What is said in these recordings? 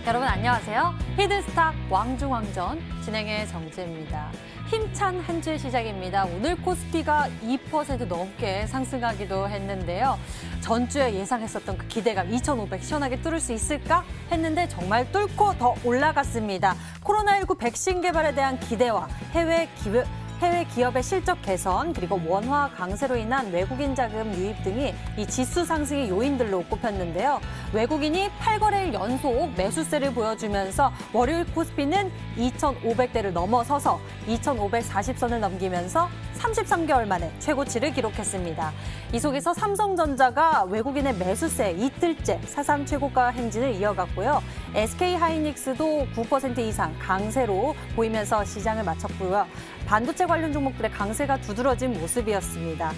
여러분 안녕하세요. 히든스탁 왕중왕전 진행의 정지입니다. 힘찬 한 주의 시작입니다. 오늘 코스피가 2% 넘게 상승하기도 했는데요. 전주에 예상했었던 그 기대감 2,500 시원하게 뚫을 수 있을까 했는데 정말 뚫고 더 올라갔습니다. 코로나19 백신 개발에 대한 기대와 해외 기업의 실적 개선 그리고 원화 강세로 인한 외국인 자금 유입 등이 이 지수 상승의 요인들로 꼽혔는데요. 외국인이 8거래일 연속 매수세를 보여주면서 월요일 코스피는 2,500대를 넘어서서 2,540선을 넘기면서 33개월 만에 최고치를 기록했습니다. 이 속에서 삼성전자가 외국인의 매수세 이틀째 사상 최고가 행진을 이어갔고요. SK하이닉스도 9% 이상 강세로 보이면서 시장을 마쳤고요. 반도체 관련 종목들의 강세가 두드러진 모습이었습니다.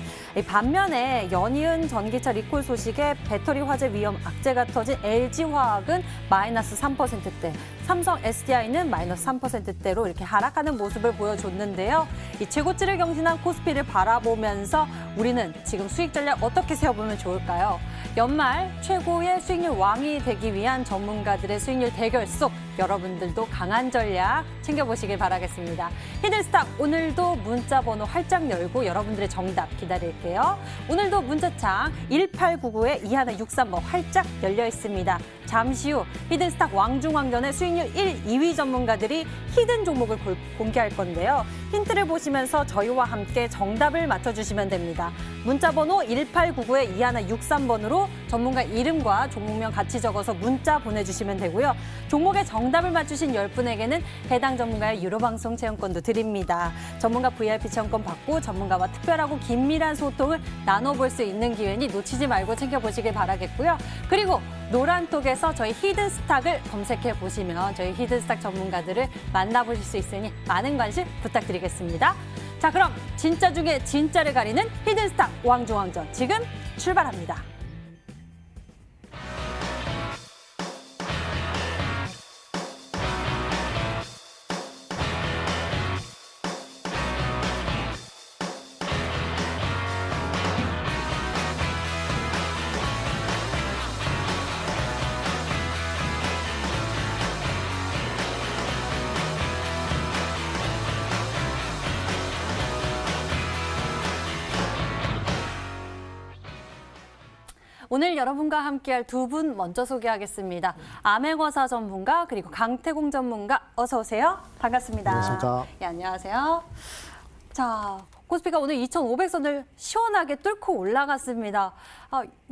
반면에 연이은 전기차 리콜 소식에 배터리 화재 위험 악재가 터진 LG화학은 마이너스 3%대, 삼성 SDI는 마이너스 3%대로 이렇게 하락하는 모습을 보여줬는데요. 이 최고치를 경신한 코스피를 바라보면서 우리는 지금 수익 전략 어떻게 세워보면 좋을까요? 연말 최고의 수익률 왕이 되기 위한 전문가들의 수익률 대결 속 여러분들도 강한 전략 챙겨보시길 바라겠습니다. 히든스탁 오늘도 문자 번호 활짝 열고 여러분들의 정답 기다릴게요. 오늘도 문자창 1899-2163번 활짝 열려 있습니다. 잠시 후 히든스탁 왕중왕전의 수익률 1, 2위 전문가들이 히든 종목을 공개할 건데요. 힌트를 보시면서 저희와 함께 정답을 맞춰주시면 됩니다. 문자 번호 1899-2163번으로 전문가 이름과 종목명 같이 적어서 문자 보내주시면 되고요. 종목의 정답을 맞추신 10분에게는 해당 전문가의 유료방송 체험권도 드립니다. 전문가 VIP 체험권 받고 전문가와 특별하고 긴밀한 소통을 나눠볼 수 있는 기회니 놓치지 말고 챙겨보시길 바라겠고요. 그리고 노란톡에서 저희 히든스탁을 검색해 보시면 저희 히든스탁 전문가들을 만나보실 수 있으니 많은 관심 부탁드리겠습니다. 자, 그럼 진짜 중에 진짜를 가리는 히든스탁 왕중왕전 지금 출발합니다. 오늘 여러분과 함께할 두 분 먼저 소개하겠습니다. 암행어사 전문가 그리고 강태공 전문가 어서 오세요. 반갑습니다. 안녕하십니까. 네, 안녕하세요. 자, 코스피가 오늘 2,500선을 시원하게 뚫고 올라갔습니다.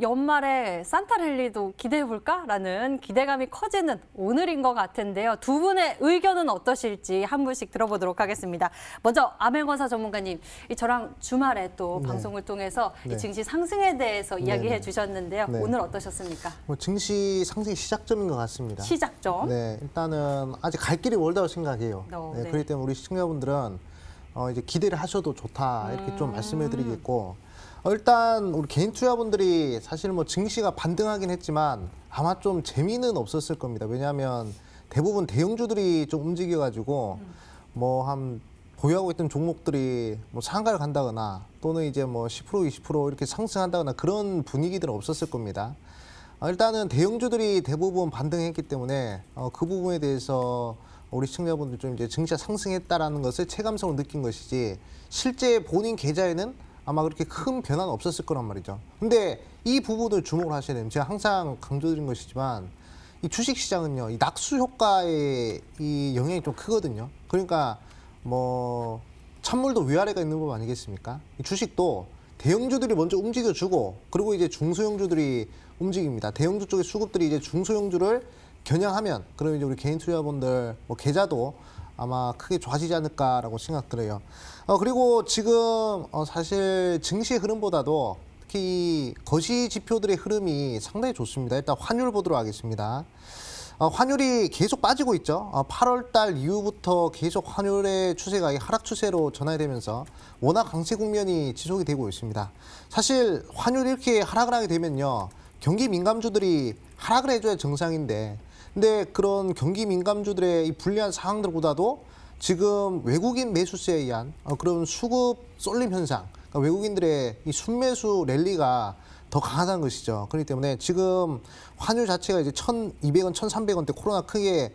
연말에 산타랠리도 기대해볼까라는 기대감이 커지는 오늘인 것 같은데요. 두 분의 의견은 어떠실지 한 분씩 들어보도록 하겠습니다. 먼저 암행어사 전문가님, 저랑 주말에 또 네. 방송을 통해서 네. 이 증시 상승에 대해서 이야기해 네. 주셨는데요. 네. 오늘 어떠셨습니까? 증시 상승 시작점인 것 같습니다. 시작점. 네, 일단은 아직 갈 길이 멀다고 생각해요. 네. 그렇기 때문에 우리 시청자분들은 이제 기대를 하셔도 좋다 이렇게 좀 말씀을 드리겠고 일단 우리 개인 투자분들이 사실 뭐 증시가 반등하긴 했지만 아마 좀 재미는 없었을 겁니다. 왜냐하면 대부분 대형주들이 좀 움직여가지고 뭐 한 보유하고 있던 종목들이 뭐 상가를 간다거나 또는 이제 뭐 10% 20% 이렇게 상승한다거나 그런 분위기들은 없었을 겁니다. 일단은 대형주들이 대부분 반등했기 때문에 그 부분에 대해서 우리 시청자분들 좀 이제 증시가 상승했다라는 것을 체감적으로 느낀 것이지 실제 본인 계좌에는 아마 그렇게 큰 변화는 없었을 거란 말이죠. 근데 이 부분을 주목을 하셔야 됩니다. 제가 항상 강조드린 것이지만 이 주식시장은요, 이 낙수 효과의 이 영향이 좀 크거든요. 그러니까 뭐 찬물도 위아래가 있는 법 아니겠습니까? 이 주식도 대형주들이 먼저 움직여주고 그리고 이제 중소형주들이 움직입니다. 대형주 쪽의 수급들이 이제 중소형주를 겨냥하면 그럼 이제 우리 개인 투자자분들 뭐 계좌도 아마 크게 좋아지지 않을까라고 생각 들어요. 그리고 지금 사실 증시의 흐름보다도 특히 이 거시 지표들의 흐름이 상당히 좋습니다. 일단 환율 보도록 하겠습니다. 환율이 계속 빠지고 있죠. 8월 달 이후부터 계속 환율의 추세가 하락 추세로 전환이 되면서 워낙 강세 국면이 지속이 되고 있습니다. 사실 환율이 이렇게 하락을 하게 되면요, 경기 민감주들이 하락을 해줘야 정상인데 근데 그런 경기 민감주들의 이 불리한 상황들보다도 지금 외국인 매수세에 의한 그런 수급 쏠림 현상 그러니까 외국인들의 이 순매수 랠리가 더 강하다는 것이죠. 그렇기 때문에 지금 환율 자체가 이제 1,200원, 1,300원대 코로나 크게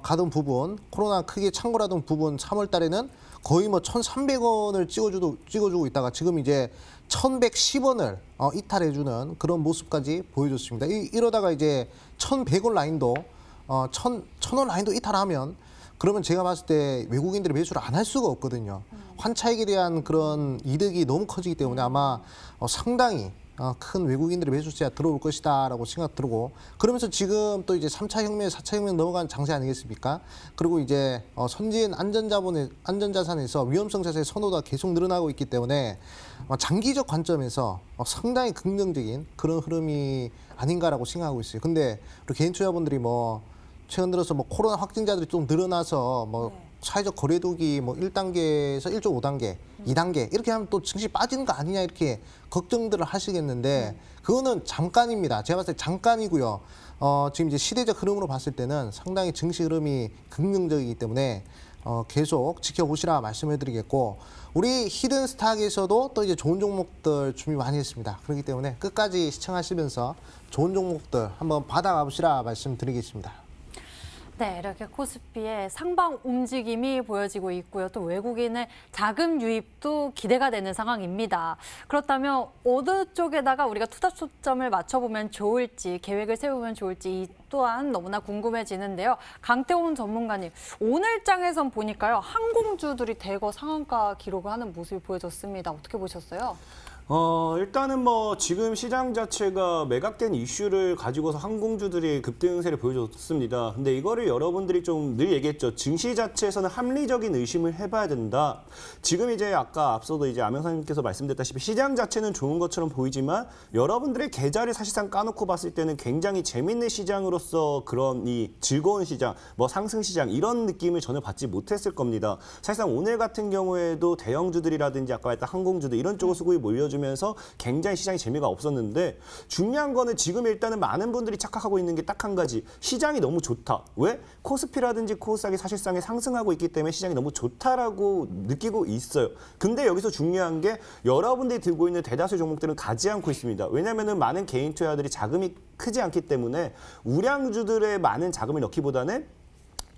가던 부분, 코로나 크게 창궐하던 부분 3월 달에는 거의 뭐 1,300원을 찍어주고 있다가 지금 이제 1,110원을 이탈해주는 그런 모습까지 보여줬습니다. 이러다가 이제 1,100원 라인도 1,000원 라인도 이탈하면 그러면 제가 봤을 때 외국인들이 매수를 안 할 수가 없거든요. 환차익에 대한 그런 이득이 너무 커지기 때문에 아마 상당히 큰 외국인들의 매수세가 들어올 것이다라고 생각 들고 그러면서 지금 또 이제 3차 혁명, 4차 혁명 넘어간 장세 아니겠습니까? 그리고 이제 선진 안전자산에서 위험성 자산의 선호도가 계속 늘어나고 있기 때문에 장기적 관점에서 상당히 긍정적인 그런 흐름이 아닌가라고 생각하고 있어요. 근데 우리 개인 투자분들이 뭐 최근 들어서 뭐 코로나 확진자들이 좀 늘어나서 뭐 사회적 거리두기 뭐 1단계에서 1.5단계, 2단계 이렇게 하면 또 증시 빠지는 거 아니냐 이렇게 걱정들을 하시겠는데 그거는 잠깐입니다. 제가 봤을 때 잠깐이고요. 지금 이제 시대적 흐름으로 봤을 때는 상당히 증시 흐름이 긍정적이기 때문에 계속 지켜보시라 말씀해드리겠고 우리 히든스탁에서도 또 이제 좋은 종목들 준비 많이 했습니다. 그렇기 때문에 끝까지 시청하시면서 좋은 종목들 한번 받아가 보시라 말씀드리겠습니다. 네, 이렇게 코스피의 상방 움직임이 보여지고 있고요. 또 외국인의 자금 유입도 기대가 되는 상황입니다. 그렇다면 어느 쪽에다가 우리가 투자 초점을 맞춰보면 좋을지, 계획을 세우면 좋을지 이 또한 너무나 궁금해지는데요. 강태훈 전문가님, 오늘 장에선 보니까요. 항공주들이 대거 상한가 기록을 하는 모습이 보여졌습니다. 어떻게 보셨어요? 일단은 뭐 지금 시장 자체가 매각된 이슈를 가지고서 항공주들이 급등세를 보여줬습니다. 근데 이거를 여러분들이 좀 늘 얘기했죠. 증시 자체에서는 합리적인 의심을 해봐야 된다. 지금 이제 아까 앞서도 이제 아명사님께서 말씀드렸다시피 시장 자체는 좋은 것처럼 보이지만 여러분들의 계좌를 사실상 까놓고 봤을 때는 굉장히 재밌는 시장으로서 그런 이 즐거운 시장, 뭐 상승 시장 이런 느낌을 전혀 받지 못했을 겁니다. 사실상 오늘 같은 경우에도 대형주들이라든지 아까 말했던 항공주들 이런 쪽으로 수급이 몰려주면서 굉장히 시장이 재미가 없었는데 중요한 거는 지금 일단은 많은 분들이 착각하고 있는 게 딱 한 가지. 시장이 너무 좋다. 왜? 코스피라든지 코스닥이 사실상에 상승하고 있기 때문에 시장이 너무 좋다라고 느끼고 있어요. 근데 여기서 중요한 게 여러분들이 들고 있는 대다수의 종목들은 가지 않고 있습니다. 왜냐하면 많은 개인 투자자들이 자금이 크지 않기 때문에 우량주들의 많은 자금을 넣기보다는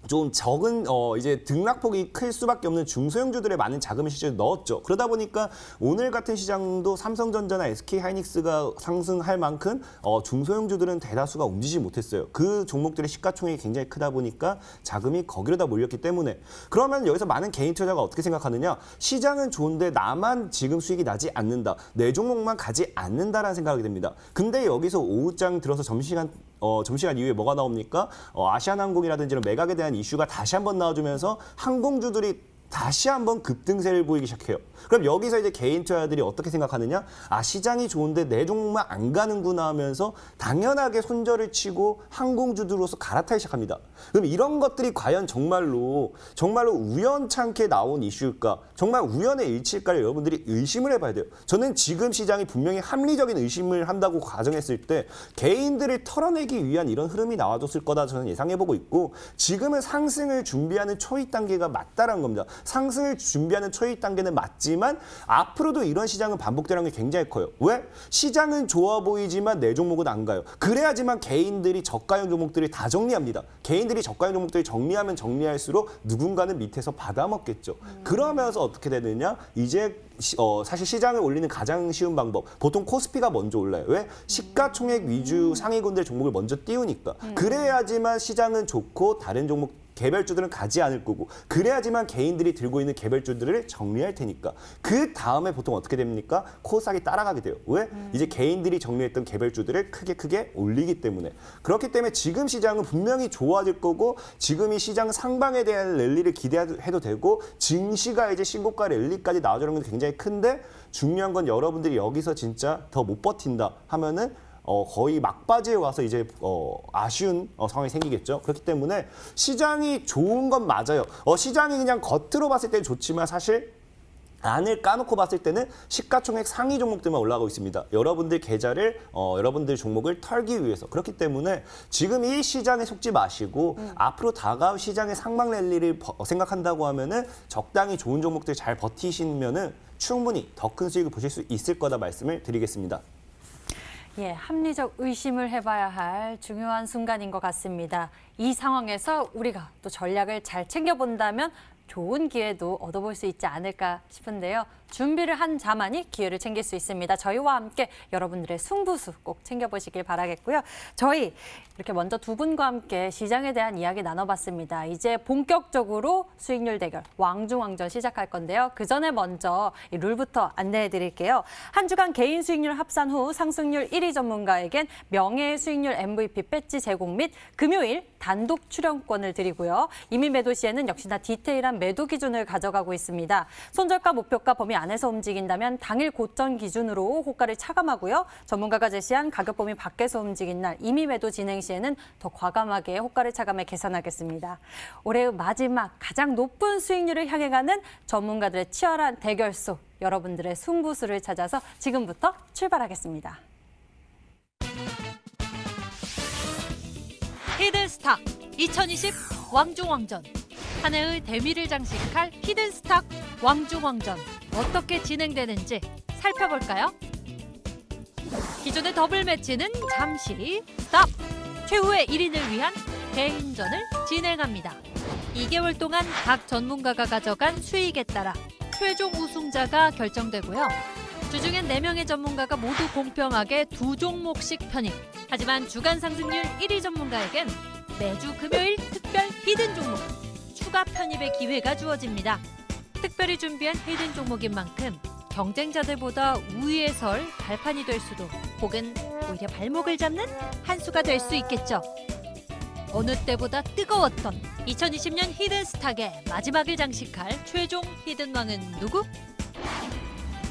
좀 적은 이제 등락폭이 클 수밖에 없는 중소형주들의 많은 자금을 실제로 넣었죠. 그러다 보니까 오늘 같은 시장도 삼성전자나 SK하이닉스가 상승할 만큼 중소형주들은 대다수가 움직이지 못했어요. 그 종목들의 시가총액이 굉장히 크다 보니까 자금이 거기로 다 몰렸기 때문에 그러면 여기서 많은 개인 투자자가 어떻게 생각하느냐? 시장은 좋은데 나만 지금 수익이 나지 않는다. 내 종목만 가지 않는다라는 생각이 됩니다. 근데 여기서 오후장 들어서 점심시간 이후에 뭐가 나옵니까? 아시아나항공이라든지 이런 매각에 대한 이슈가 다시 한번 나와주면서 항공주들이 다시 한번 급등세를 보이기 시작해요. 그럼 여기서 이제 개인 투자자들이 어떻게 생각하느냐? 아, 시장이 좋은데 내 종목만 안 가는구나 하면서 당연하게 손절을 치고 항공주들로서 갈아타기 시작합니다. 그럼 이런 것들이 과연 정말로 우연찮게 나온 이슈일까? 정말 우연의 일치일까를 여러분들이 의심을 해봐야 돼요. 저는 지금 시장이 분명히 합리적인 의심을 한다고 가정했을 때 개인들을 털어내기 위한 이런 흐름이 나와줬을 거다 저는 예상해보고 있고 지금은 상승을 준비하는 초입 단계가 맞다라는 겁니다. 상승을 준비하는 초입 단계는 맞지만 앞으로도 이런 시장은 반복되라는 게 굉장히 커요. 왜? 시장은 좋아 보이지만 내 종목은 안 가요. 그래야지만 개인들이 저가형 종목들을 다 정리합니다. 개인들이 저가형 종목들을 정리하면 정리할수록 누군가는 밑에서 받아먹겠죠. 그러면서 어떻게 되느냐? 이제 사실 시장을 올리는 가장 쉬운 방법. 보통 코스피가 먼저 올라요. 왜? 시가총액 위주 상위군들 종목을 먼저 띄우니까. 그래야지만 시장은 좋고 다른 종목 개별주들은 가지 않을 거고 그래야지만 개인들이 들고 있는 개별주들을 정리할 테니까 그 다음에 보통 어떻게 됩니까? 코스닥이 따라가게 돼요. 왜? 이제 개인들이 정리했던 개별주들을 크게 올리기 때문에 그렇기 때문에 지금 시장은 분명히 좋아질 거고 지금 이 시장 상방에 대한 랠리를 기대해도 되고 증시가 이제 신고가 랠리까지 나와주는 건 굉장히 큰데 중요한 건 여러분들이 여기서 진짜 더 못 버틴다 하면은 거의 막바지에 와서 이제 아쉬운 상황이 생기겠죠. 그렇기 때문에 시장이 좋은 건 맞아요. 시장이 그냥 겉으로 봤을 때는 좋지만 사실 안을 까놓고 봤을 때는 시가총액 상위 종목들만 올라가고 있습니다. 여러분들 계좌를 여러분들 종목을 털기 위해서 그렇기 때문에 지금 이 시장에 속지 마시고 앞으로 다가올 시장의 상방 랠리를 생각한다고 하면은 적당히 좋은 종목들 잘 버티시면은 충분히 더 큰 수익을 보실 수 있을 거다 말씀을 드리겠습니다. 예, 합리적 의심을 해봐야 할 중요한 순간인 것 같습니다. 이 상황에서 우리가 또 전략을 잘 챙겨본다면 좋은 기회도 얻어볼 수 있지 않을까 싶은데요. 준비를 한 자만이 기회를 챙길 수 있습니다. 저희와 함께 여러분들의 승부수 꼭 챙겨보시길 바라겠고요. 저희 이렇게 먼저 두 분과 함께 시장에 대한 이야기 나눠봤습니다. 이제 본격적으로 수익률 대결 왕중왕전 시작할 건데요. 그 전에 먼저 이 룰부터 안내해 드릴게요. 한 주간 개인 수익률 합산 후 상승률 1위 전문가에겐 명예의 수익률 MVP 배지 제공 및 금요일 단독 출연권을 드리고요. 이미 매도 시에는 역시나 디테일한 매도 기준을 가져가고 있습니다. 손절가 목표가 범위 안에서 움직인다면 당일 고점 기준으로 호가를 차감하고요. 전문가가 제시한 가격 범위 밖에서 움직인 날 이미 매도 진행 시에는 더 과감하게 호가를 차감해 계산하겠습니다. 올해의 마지막 가장 높은 수익률을 향해 가는 전문가들의 치열한 대결 속 여러분들의 승부수를 찾아서 지금부터 출발하겠습니다. 히든스타 2020 왕중왕전. 한 해의 대미를 장식할 히든스탁 왕중왕전 어떻게 진행되는지 살펴볼까요? 기존의 더블 매치는 잠시 스탑! 최후의 1인을 위한 개인전을 진행합니다. 2개월 동안 각 전문가가 가져간 수익에 따라 최종 우승자가 결정되고요. 주중엔 4명의 전문가가 모두 공평하게 2종목씩 편입. 하지만 주간 상승률 1위 전문가에겐 매주 금요일 특별 히든 종목 추가 편입의 기회가 주어집니다. 특별히 준비한 히든 종목인 만큼 경쟁자들보다 우위에 설 발판이 될 수도 혹은 오히려 발목을 잡는 한 수가 될 수 있겠죠. 어느 때보다 뜨거웠던 2020년 히든스탁의 마지막을 장식할 최종 히든왕은 누구?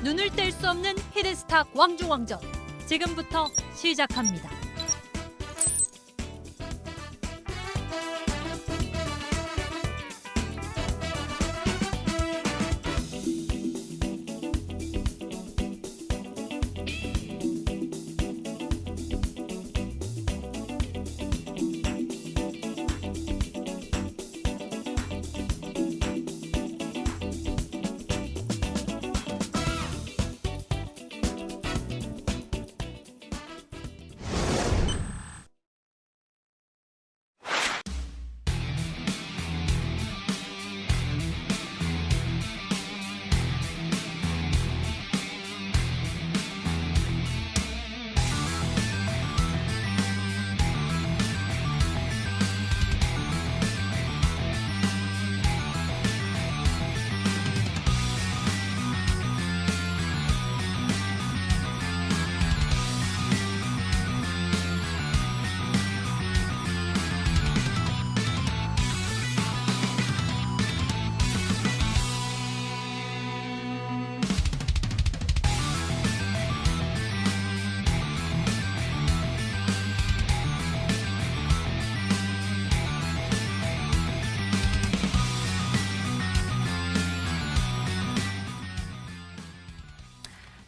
눈을 뗄 수 없는 히든스탁 왕중왕전 지금부터 시작합니다.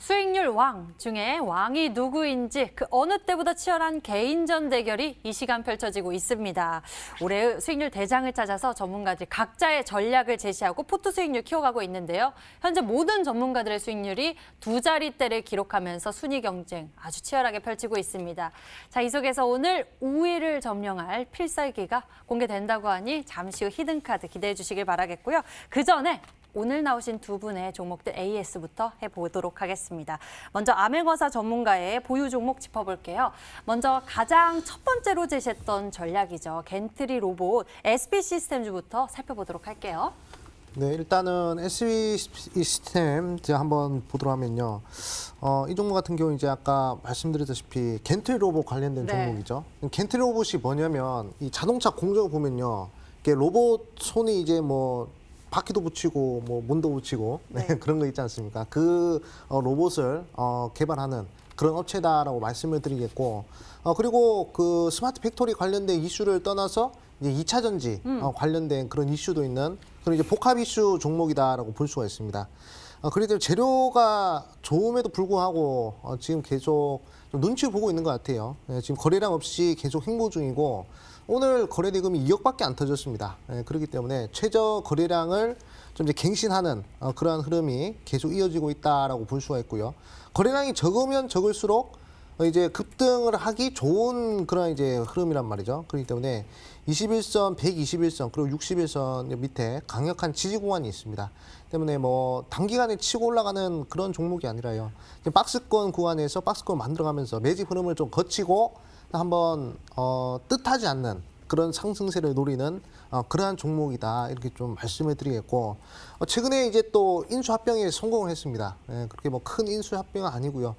수익률 왕 중에 왕이 누구인지 그 어느 때보다 치열한 개인전 대결이 이 시간 펼쳐지고 있습니다. 올해의 수익률 대장을 찾아서 전문가들이 각자의 전략을 제시하고 포트 수익률 키워가고 있는데요. 현재 모든 전문가들의 수익률이 2자릿대를 기록하면서 순위 경쟁 아주 치열하게 펼치고 있습니다. 자, 이 속에서 오늘 5위를 점령할 필살기가 공개된다고 하니 잠시 후 히든카드 기대해 주시길 바라겠고요. 그 전에 오늘 나오신 두 분의 종목들 AS부터 해보도록 하겠습니다. 먼저 아메거사 전문가의 보유 종목 짚어볼게요. 먼저 가장 첫 번째로 제시했던 전략이죠. 겐트리 로봇 SB 시스템즈부터 살펴보도록 할게요. 네, 일단은 SB 시스템 제가 한번 보도록 하면요. 이 종목 같은 경우 이제 아까 말씀드렸다시피 겐트리 로봇 관련된 네. 종목이죠. 겐트리 로봇이 뭐냐면 이 자동차 공정을 보면요. 이게 로봇 손이 이제 뭐 바퀴도 붙이고 뭐 문도 붙이고 네, 그런 거 있지 않습니까? 그 로봇을 개발하는 그런 업체다라고 말씀을 드리겠고 그리고 그 스마트 팩토리 관련된 이슈를 떠나서 이제 2차 전지 관련된 그런 이슈도 있는 그런 이제 복합 이슈 종목이다라고 볼 수가 있습니다. 그래도 재료가 좋음에도 불구하고 지금 계속 좀 눈치 보고 있는 것 같아요. 지금 거래량 없이 계속 횡보 중이고 오늘 거래 대금이 2억밖에 안 터졌습니다. 그렇기 때문에 최저 거래량을 좀 좀 이제 갱신하는 그러한 흐름이 계속 이어지고 있다라고 볼 수가 있고요. 거래량이 적으면 적을수록 이제 급등을 하기 좋은 그런 이제 흐름이란 말이죠. 그렇기 때문에 21선, 121선 그리고 61선 밑에 강력한 지지 구간이 있습니다. 때문에 뭐 단기간에 치고 올라가는 그런 종목이 아니라요. 박스권 구간에서 박스권 만들어가면서 매집 흐름을 좀 거치고 한번 뜻하지 않는 그런 상승세를 노리는 그러한 종목이다 이렇게 좀 말씀을 드리겠고 최근에 이제 또 인수합병에 성공을 했습니다. 예, 그렇게 뭐 큰 인수합병은 아니고요.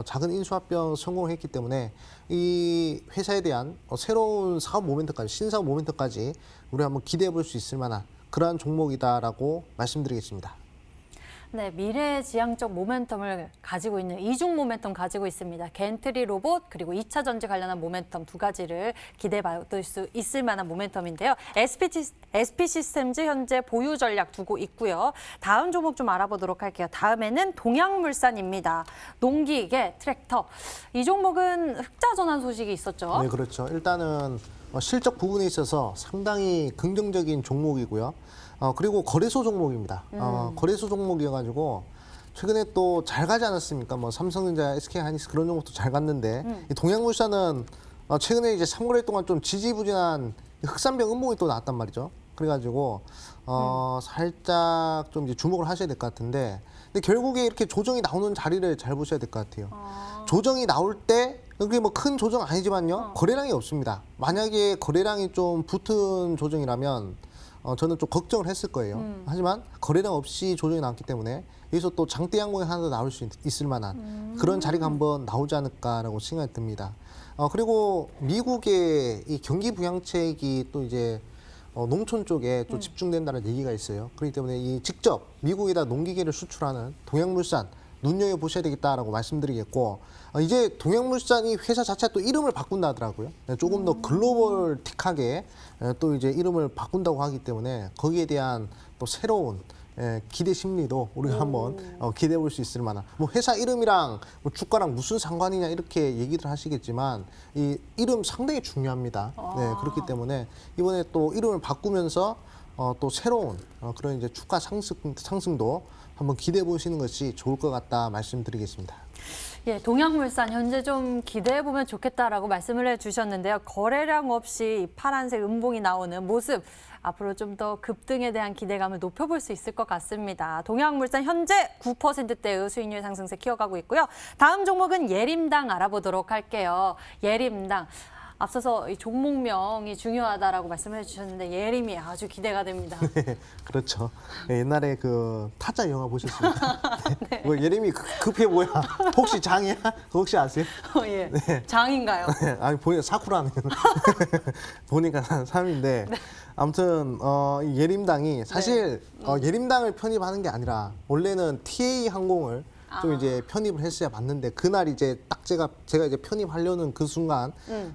작은 인수합병 성공을 했기 때문에 이 회사에 대한 새로운 사업 모멘트까지 신사업 모멘트까지 우리 한번 기대해 볼 수 있을 만한 그러한 종목이다라고 말씀드리겠습니다. 네, 미래지향적 모멘텀을 가지고 있는 이중 모멘텀 가지고 있습니다. 겐트리 로봇 그리고 2차 전지 관련한 모멘텀 두 가지를 기대해 받을 수 있을 만한 모멘텀인데요. SP 시스템즈 현재 보유 전략 두고 있고요. 다음 종목 좀 알아보도록 할게요. 다음에는 동양물산입니다. 농기계, 트랙터. 이 종목은 흑자 전환 소식이 있었죠. 네, 그렇죠. 일단은 실적 부분에 있어서 상당히 긍정적인 종목이고요. 그리고 거래소 종목입니다. 거래소 종목이어가지고 최근에 또 잘 가지 않았습니까? 뭐 삼성전자, SK하이닉스 그런 종목도 잘 갔는데 이 동양물산은 최근에 이제 3거래 동안 좀 지지부진한 흑산병 음봉이 또 나왔단 말이죠. 그래가지고 살짝 좀 이제 주목을 하셔야 될 것 같은데, 근데 결국에 이렇게 조정이 나오는 자리를 잘 보셔야 될 것 같아요. 조정이 나올 때 그게 뭐 큰 조정 아니지만요, 거래량이 없습니다. 만약에 거래량이 좀 붙은 조정이라면 저는 좀 걱정을 했을 거예요. 하지만 거래량 없이 조정이 나왔기 때문에 여기서 또 장대 양봉이 하나 더 나올 수 있을 만한 그런 자리가 한번 나오지 않을까라고 생각이 듭니다. 그리고 미국의 이 경기 부양책이 또 이제 농촌 쪽에 또 집중된다는 얘기가 있어요. 그렇기 때문에 이 직접 미국에다 농기계를 수출하는 동양물산 눈여겨보셔야 되겠다라고 말씀드리겠고, 이제 동양물산이 회사 자체가 또 이름을 바꾼다 하더라고요. 조금 더 글로벌틱하게 또 이제 이름을 바꾼다고 하기 때문에 거기에 대한 또 새로운 기대 심리도 우리가 한번 기대해 볼 수 있을 만한, 뭐 회사 이름이랑 뭐 주가랑 무슨 상관이냐 이렇게 얘기를 하시겠지만 이 이름 상당히 중요합니다. 네, 그렇기 때문에 이번에 또 이름을 바꾸면서 또 새로운 그런 이제 주가 상승도 한번 기대해 보시는 것이 좋을 것 같다 말씀드리겠습니다. 예, 동양물산 현재 좀 기대해 보면 좋겠다라고 말씀을 해주셨는데요. 거래량 없이 이 파란색 음봉이 나오는 모습, 앞으로 좀 더 급등에 대한 기대감을 높여볼 수 있을 것 같습니다. 동양물산 현재 9%대의 수익률 상승세 키워가고 있고요. 다음 종목은 예림당 알아보도록 할게요. 예림당. 앞서서 이 종목명이 중요하다라고 말씀해 주셨는데 예림이 아주 기대가 됩니다. 네, 그렇죠. 옛날에 그 타짜 영화 보셨습니까? 네. 뭐 예림이 급해 뭐야? 혹시 장이야? 혹시 아세요? 예. 네. 장인가요? 네, 아니 보니까 사쿠라는 보니까 사람인데 아무튼 이 예림당이 사실 예림당을 편입하는 게 아니라 원래는 TA 항공을 좀 이제 편입을 했어야 맞는데 그날 이제 딱 제가 이제 편입하려는 그 순간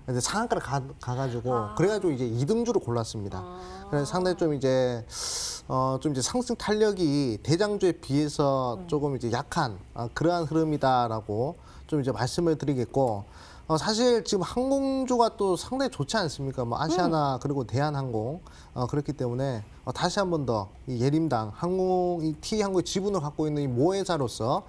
이제 상한가를 가가지고 그래가지고 이제 2등주로 골랐습니다. 그래서 상당히 좀 이제 상승 탄력이 대장주에 비해서 조금 이제 약한 그러한 흐름이다라고 좀 이제 말씀을 드리겠고, 사실 지금 항공주가 또 상당히 좋지 않습니까? 뭐 아시아나 그리고 대한항공 그렇기 때문에 다시 한 번 더 이 예림당 이 T항공의 지분을 갖고 있는 이 모회사로서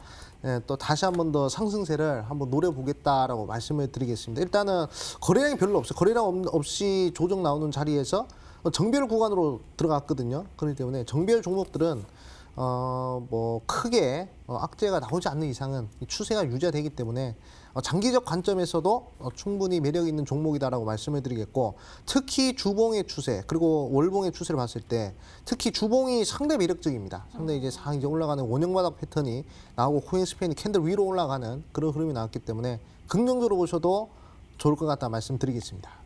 또 다시 한 번 더 상승세를 한번 노려보겠다라고 말씀을 드리겠습니다. 일단은 거래량이 별로 없어요. 거래량 없이 조정 나오는 자리에서 정별 구간으로 들어갔거든요. 그렇기 때문에 정별 종목들은 뭐 크게 악재가 나오지 않는 이상은 이 추세가 유지되기 때문에 장기적 관점에서도 충분히 매력 있는 종목이다라고 말씀을 드리겠고, 특히 주봉의 추세 그리고 월봉의 추세를 봤을 때 특히 주봉이 상당히 매력적입니다. 상당히 이제 상 이제 올라가는 원형바닥 패턴이 나오고 코인 스팬이 캔들 위로 올라가는 그런 흐름이 나왔기 때문에 긍정적으로 보셔도 좋을 것 같다 말씀드리겠습니다.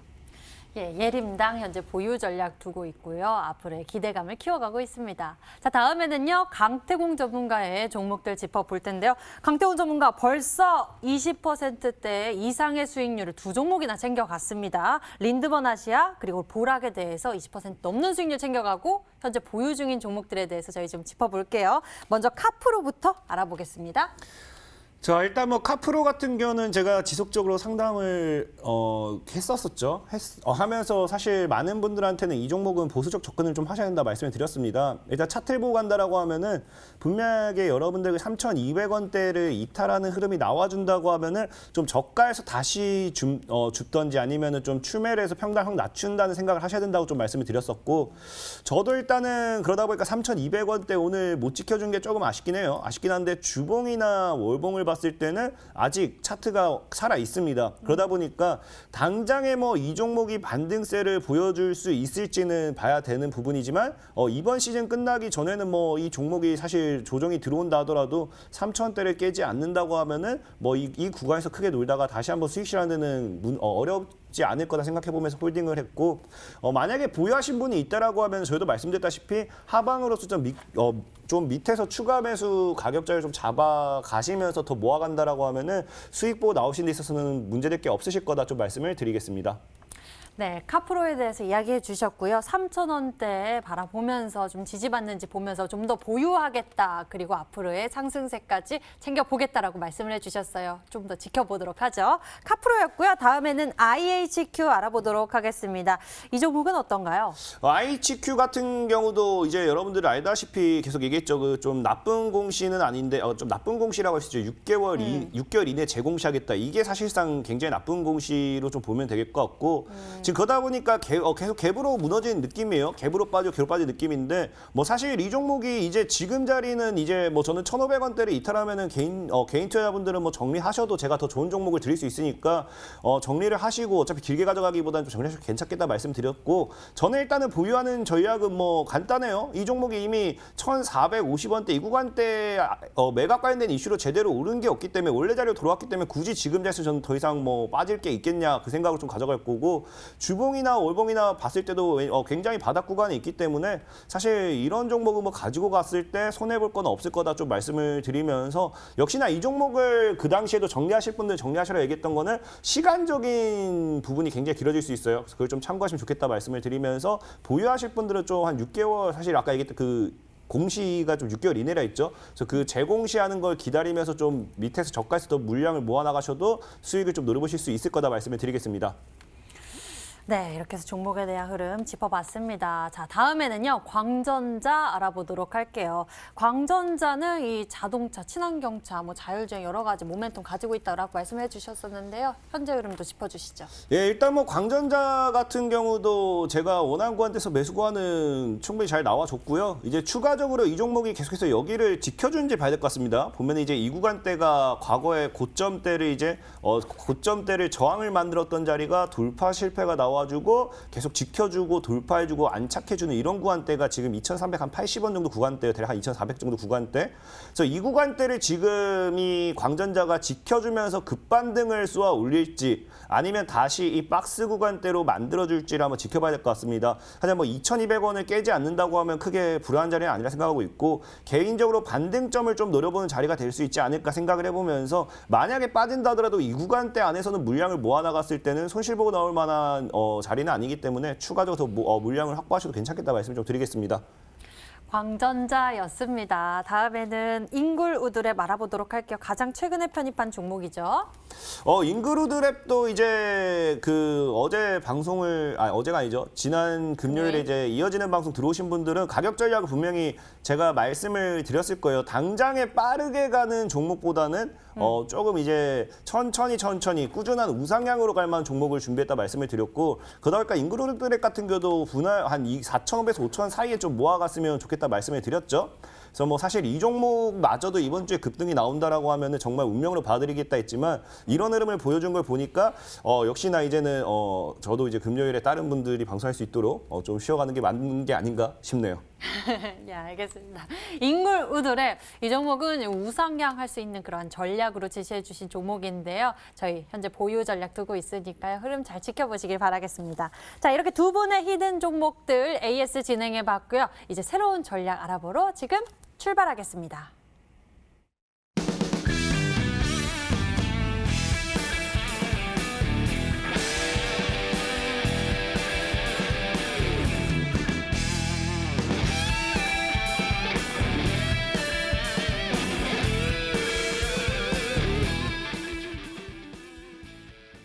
예, 예림당 현재 보유 전략 두고 있고요. 앞으로의 기대감을 키워가고 있습니다. 자, 다음에는요. 강태공 전문가의 종목들 짚어볼 텐데요. 강태공 전문가 벌써 20%대 이상의 수익률을 두 종목이나 챙겨갔습니다. 린드번 아시아 그리고 보락에 대해서 20% 넘는 수익률 챙겨가고 현재 보유 중인 종목들에 대해서 저희 좀 짚어볼게요. 먼저 카프로부터 알아보겠습니다. 자, 일단 뭐 카프로 같은 경우는 제가 지속적으로 상담을 했었었죠. 하면서 사실 많은 분들한테는 이 종목은 보수적 접근을 좀 하셔야 된다 말씀을 드렸습니다. 일단 차트를 보고 간다라고 하면은 분명하게 여러분들 3,200원대를 이탈하는 흐름이 나와준다고 하면은 좀 저가에서 다시 줍던지 아니면은 좀 추매를 해서 평단 확 낮춘다는 생각을 하셔야 된다고 좀 말씀을 드렸었고, 저도 일단은 그러다 보니까 3,200원대 오늘 못 지켜준 게 조금 아쉽긴 해요. 아쉽긴 한데 주봉이나 월봉을 봤을 때는 아직 차트가 살아 있습니다. 그러다 보니까 당장에 뭐 이 종목이 반등세를 보여줄 수 있을지는 봐야 되는 부분이지만 이번 시즌 끝나기 전에는 뭐 이 종목이 사실 조정이 들어온다 하더라도 3,000원대를 깨지 않는다고 하면은 뭐 이 구간에서 크게 놀다가 다시 한번 수익 실현하는 데는 어렵지 않을 거다 생각해 보면서 홀딩을 했고, 만약에 보유하신 분이 있다라고 하면 저희도 말씀드렸다시피 하방으로서 좀 밑에서 추가 매수 가격자를 좀 잡아 가시면서 더 모아간다라고 하면은 수익 보고 나오신 데 있어서는 문제될 게 없으실 거다 좀 말씀을 드리겠습니다. 네, 카프로에 대해서 이야기해 주셨고요. 3,000원대 바라보면서 좀 지지받는지 보면서 좀 더 보유하겠다. 그리고 앞으로의 상승세까지 챙겨보겠다라고 말씀을 해주셨어요. 좀 더 지켜보도록 하죠. 카프로였고요. 다음에는 IHQ 알아보도록 하겠습니다. 이 종목은 어떤가요? IHQ 같은 경우도 이제 여러분들 알다시피 계속 얘기했죠. 그 좀 나쁜 공시는 아닌데 좀 나쁜 공시라고 할 수 있죠. 6개월 이내 재공시하겠다. 이게 사실상 굉장히 나쁜 공시로 좀 보면 되겠 것 같고, 지금 그러다 보니까 계속 갭으로 무너진 느낌이에요. 갭으로 빠진 느낌인데, 뭐 사실 이 종목이 이제 지금 자리는 이제 뭐 저는 1,500원대를 이탈하면은 개인 투자자분들은 뭐 정리하셔도 제가 더 좋은 종목을 드릴 수 있으니까 정리를 하시고 어차피 길게 가져가기보다는 좀 정리하셔도 괜찮겠다 말씀드렸고, 저는 일단은 보유하는 전략은 뭐 간단해요. 이 종목이 이미 1,450원대 이 구간대 매각 관련된 이슈로 제대로 오른 게 없기 때문에 원래 자리로 돌아왔기 때문에 굳이 지금 자리에서 저는 더 이상 뭐 빠질 게 있겠냐 그 생각을 좀 가져갈 거고, 주봉이나 월봉이나 봤을 때도 굉장히 바닥 구간이 있기 때문에 사실 이런 종목은 뭐 가지고 갔을 때 손해볼 건 없을 거다 좀 말씀을 드리면서, 역시나 이 종목을 그 당시에도 정리하실 분들 정리하시라 얘기했던 거는 시간적인 부분이 굉장히 길어질 수 있어요. 그래서 그걸 좀 참고하시면 좋겠다 말씀을 드리면서, 보유하실 분들은 좀 한 6개월, 사실 아까 얘기했던 그 공시가 좀 6개월 이내라 있죠. 그래서 그 재공시하는 걸 기다리면서 좀 밑에서 저가에서 더 물량을 모아나가셔도 수익을 좀 노려보실 수 있을 거다 말씀을 드리겠습니다. 네, 이렇게 해서 종목에 대한 흐름 짚어봤습니다. 자, 다음에는요, 광전자 알아보도록 할게요. 광전자는 이 자동차, 친환경차, 뭐 자율주행 여러 가지 모멘텀 가지고 있다고 말씀해 주셨었는데요. 현재 흐름도 짚어주시죠. 예, 일단 뭐 광전자 같은 경우도 제가 원하는 구간대에서 매수 구간은 충분히 잘 나와줬고요. 이제 추가적으로 이 종목이 계속해서 여기를 지켜주는지 봐야 될 것 같습니다. 보면 이제 이 구간대가 과거의 고점대를 고점대를 저항을 만들었던 자리가 돌파 실패가 나와주고 계속 지켜주고 돌파해주고 안착해주는 이런 구간대가 지금 2,380원 정도 구간대예요. 대략 한 2,400 정도 구간대. 그래서 이 구간대를 지금 이 광전자가 지켜주면서 급반등을 쏘아 올릴지 아니면 다시 이 박스 구간대로 만들어줄지를 한번 지켜봐야 될 것 같습니다. 하지만 뭐 2,200원을 깨지 않는다고 하면 크게 불안한 자리는 아니라 생각하고 있고, 개인적으로 반등점을 좀 노려보는 자리가 될 수 있지 않을까 생각을 해보면서, 만약에 빠진다 하더라도 이 구간대 안에서는 물량을 모아나갔을 때는 손실 보고 나올 만한 자리는 아니기 때문에 추가적으로 더 물량을 확보하셔도 괜찮겠다 말씀 좀 드리겠습니다. 광전자였습니다. 다음에는 잉글우드랩 알아보도록 할게요. 가장 최근에 편입한 종목이죠. 잉글우드랩도 이제 그 어제가 아니죠. 지난 금요일에 네. 이제 이어지는 방송 들어오신 분들은 가격 전략을 분명히 제가 말씀을 드렸을 거예요. 당장에 빠르게 가는 종목보다는 조금 이제 천천히 꾸준한 우상향으로 갈 만한 종목을 준비했다 말씀을 드렸고, 그러다 보니까 잉글우드랩 같은 경우도 분할 한 4,500에서 5,000원 사이에 좀 모아갔으면 좋겠다 말씀을 드렸죠. 그래서 뭐 사실 이 종목마저도 이번 주에 급등이 나온다라고 하면은 정말 운명으로 봐드리겠다 했지만, 이런 흐름을 보여준 걸 보니까 역시나 이제는 저도 이제 금요일에 다른 분들이 방송할 수 있도록 좀 쉬어가는 게 맞는 게 아닌가 싶네요. 네, 알겠습니다. 잉글우드랩, 이 종목은 우상향 할 수 있는 그런 전략으로 제시해 주신 종목인데요. 저희 현재 보유 전략 두고 있으니까요. 흐름 잘 지켜보시길 바라겠습니다. 자, 이렇게 두 분의 히든 종목들 AS 진행해 봤고요. 이제 새로운 전략 알아보러 지금 출발하겠습니다.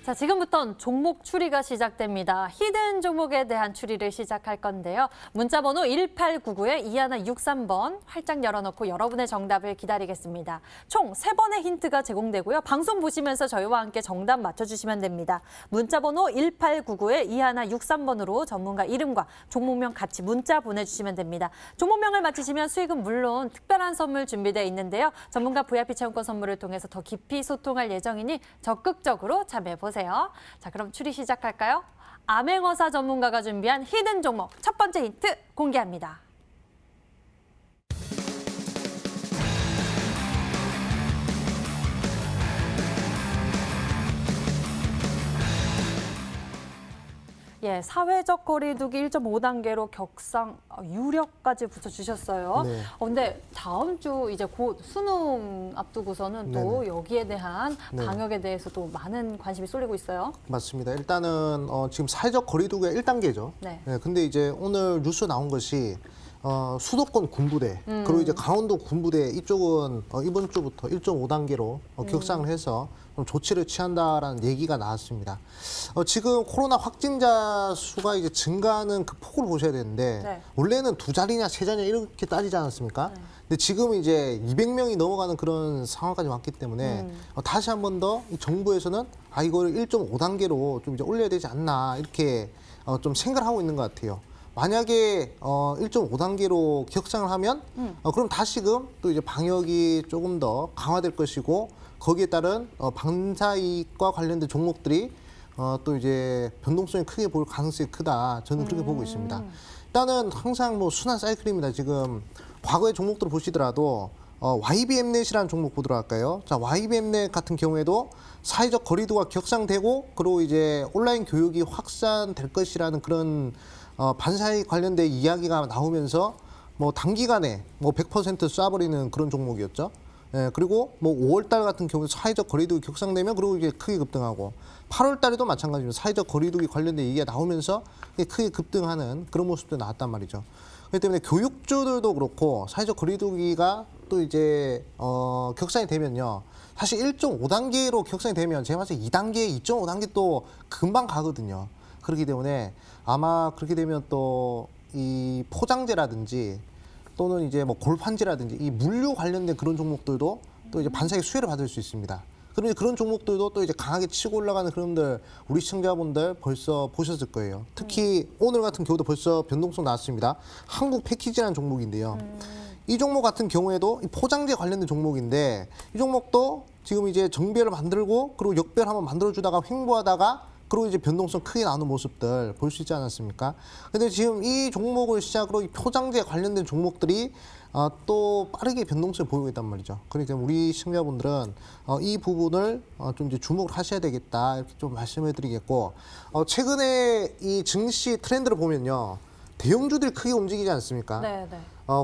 자, 지금부터는 종목 추리가 시작됩니다. 히든 종목에 대한 추리를 시작할 건데요. 문자번호 1899에 2163번 활짝 열어놓고 여러분의 정답을 기다리겠습니다. 총 3번의 힌트가 제공되고요. 방송 보시면서 저희와 함께 정답 맞춰주시면 됩니다. 문자번호 1899에 2163번으로 전문가 이름과 종목명 같이 문자 보내주시면 됩니다. 종목명을 맞히시면 수익은 물론 특별한 선물 준비되어 있는데요. 전문가 VIP 체험권 선물을 통해서 더 깊이 소통할 예정이니 적극적으로 참여해보세요. 자, 그럼 추리 시작할까요? 암행어사 전문가가 준비한 히든 종목 첫 번째 힌트 공개합니다. 예, 사회적 거리두기 1.5단계로 격상 유력까지 붙여주셨어요. 네. 근데 다음 주 이제 곧 수능 앞두고서는 또 네네. 여기에 대한 네. 방역에 대해서 또 많은 관심이 쏠리고 있어요. 맞습니다. 일단은 지금 사회적 거리두기가 1단계죠. 네. 근데 이제 오늘 뉴스 나온 것이 수도권 군부대 그리고 이제 강원도 군부대 이쪽은 이번 주부터 1.5단계로 격상을 해서 좀 조치를 취한다라는 얘기가 나왔습니다. 지금 코로나 확진자 수가 이제 증가하는 그 폭을 보셔야 되는데 네. 원래는 2자리냐 3자리냐 이렇게 따지지 않았습니까? 근데 지금 이제 200명이 넘어가는 그런 상황까지 왔기 때문에 다시 한 번 더 정부에서는 이걸 1.5단계로 좀 이제 올려야 되지 않나 이렇게 좀 생각을 하고 있는 것 같아요. 만약에 1.5단계로 격상을 하면 그럼 다시금 또 이제 방역이 조금 더 강화될 것이고 거기에 따른 방사이익과 관련된 종목들이 또 이제 변동성이 크게 보일 가능성이 크다. 저는 그렇게 보고 있습니다. 일단은 항상 뭐 순환 사이클입니다. 지금 과거의 종목들을 보시더라도 YBM넷이라는 종목 보도록 할까요? 자, YBM넷 같은 경우에도 사회적 거리두기가 격상되고 그리고 이제 온라인 교육이 확산될 것이라는 그런 반사이익 관련된 이야기가 나오면서 뭐 단기간에 뭐 100% 쏴버리는 그런 종목이었죠. 예, 그리고 뭐 5월달 같은 경우 사회적 거리두기 격상되면 그리고 이게 크게 급등하고 8월달에도 마찬가지입니다. 사회적 거리두기 관련된 얘기가 나오면서 크게 급등하는 그런 모습도 나왔단 말이죠. 그렇기 때문에 교육주들도 그렇고 사회적 거리두기가 또 이제 격상이 되면요. 사실 1.5단계로 격상이 되면 제가 봤을 때 2단계, 2.5단계 또 금방 가거든요. 그렇기 때문에 아마 그렇게 되면 또 이 포장재라든지 또는 이제 뭐 골판지라든지 이 물류 관련된 그런 종목들도 또 이제 반사익 수혜를 받을 수 있습니다. 그럼 이제 그런 종목들도 또 이제 강하게 치고 올라가는 그런들 우리 시청자분들 벌써 보셨을 거예요. 특히 오늘 같은 경우도 벌써 변동성 나왔습니다. 한국 패키지라는 종목인데요. 이 종목 같은 경우에도 이 포장재 관련된 종목인데 이 종목도 지금 이제 정배를 만들고 그리고 역배를 한번 만들어주다가 횡보하다가 그리고 이제 변동성 크게 나오는 모습들 볼 수 있지 않았습니까? 근데 지금 이 종목을 시작으로 이 포장재 관련된 종목들이 또 빠르게 변동성을 보이고 있단 말이죠. 그러니까 우리 시청자분들은 이 부분을 좀 이제 주목을 하셔야 되겠다 이렇게 좀 말씀을 드리겠고 최근에 이 증시 트렌드를 보면요. 대형주들이 크게 움직이지 않습니까? 네, 네.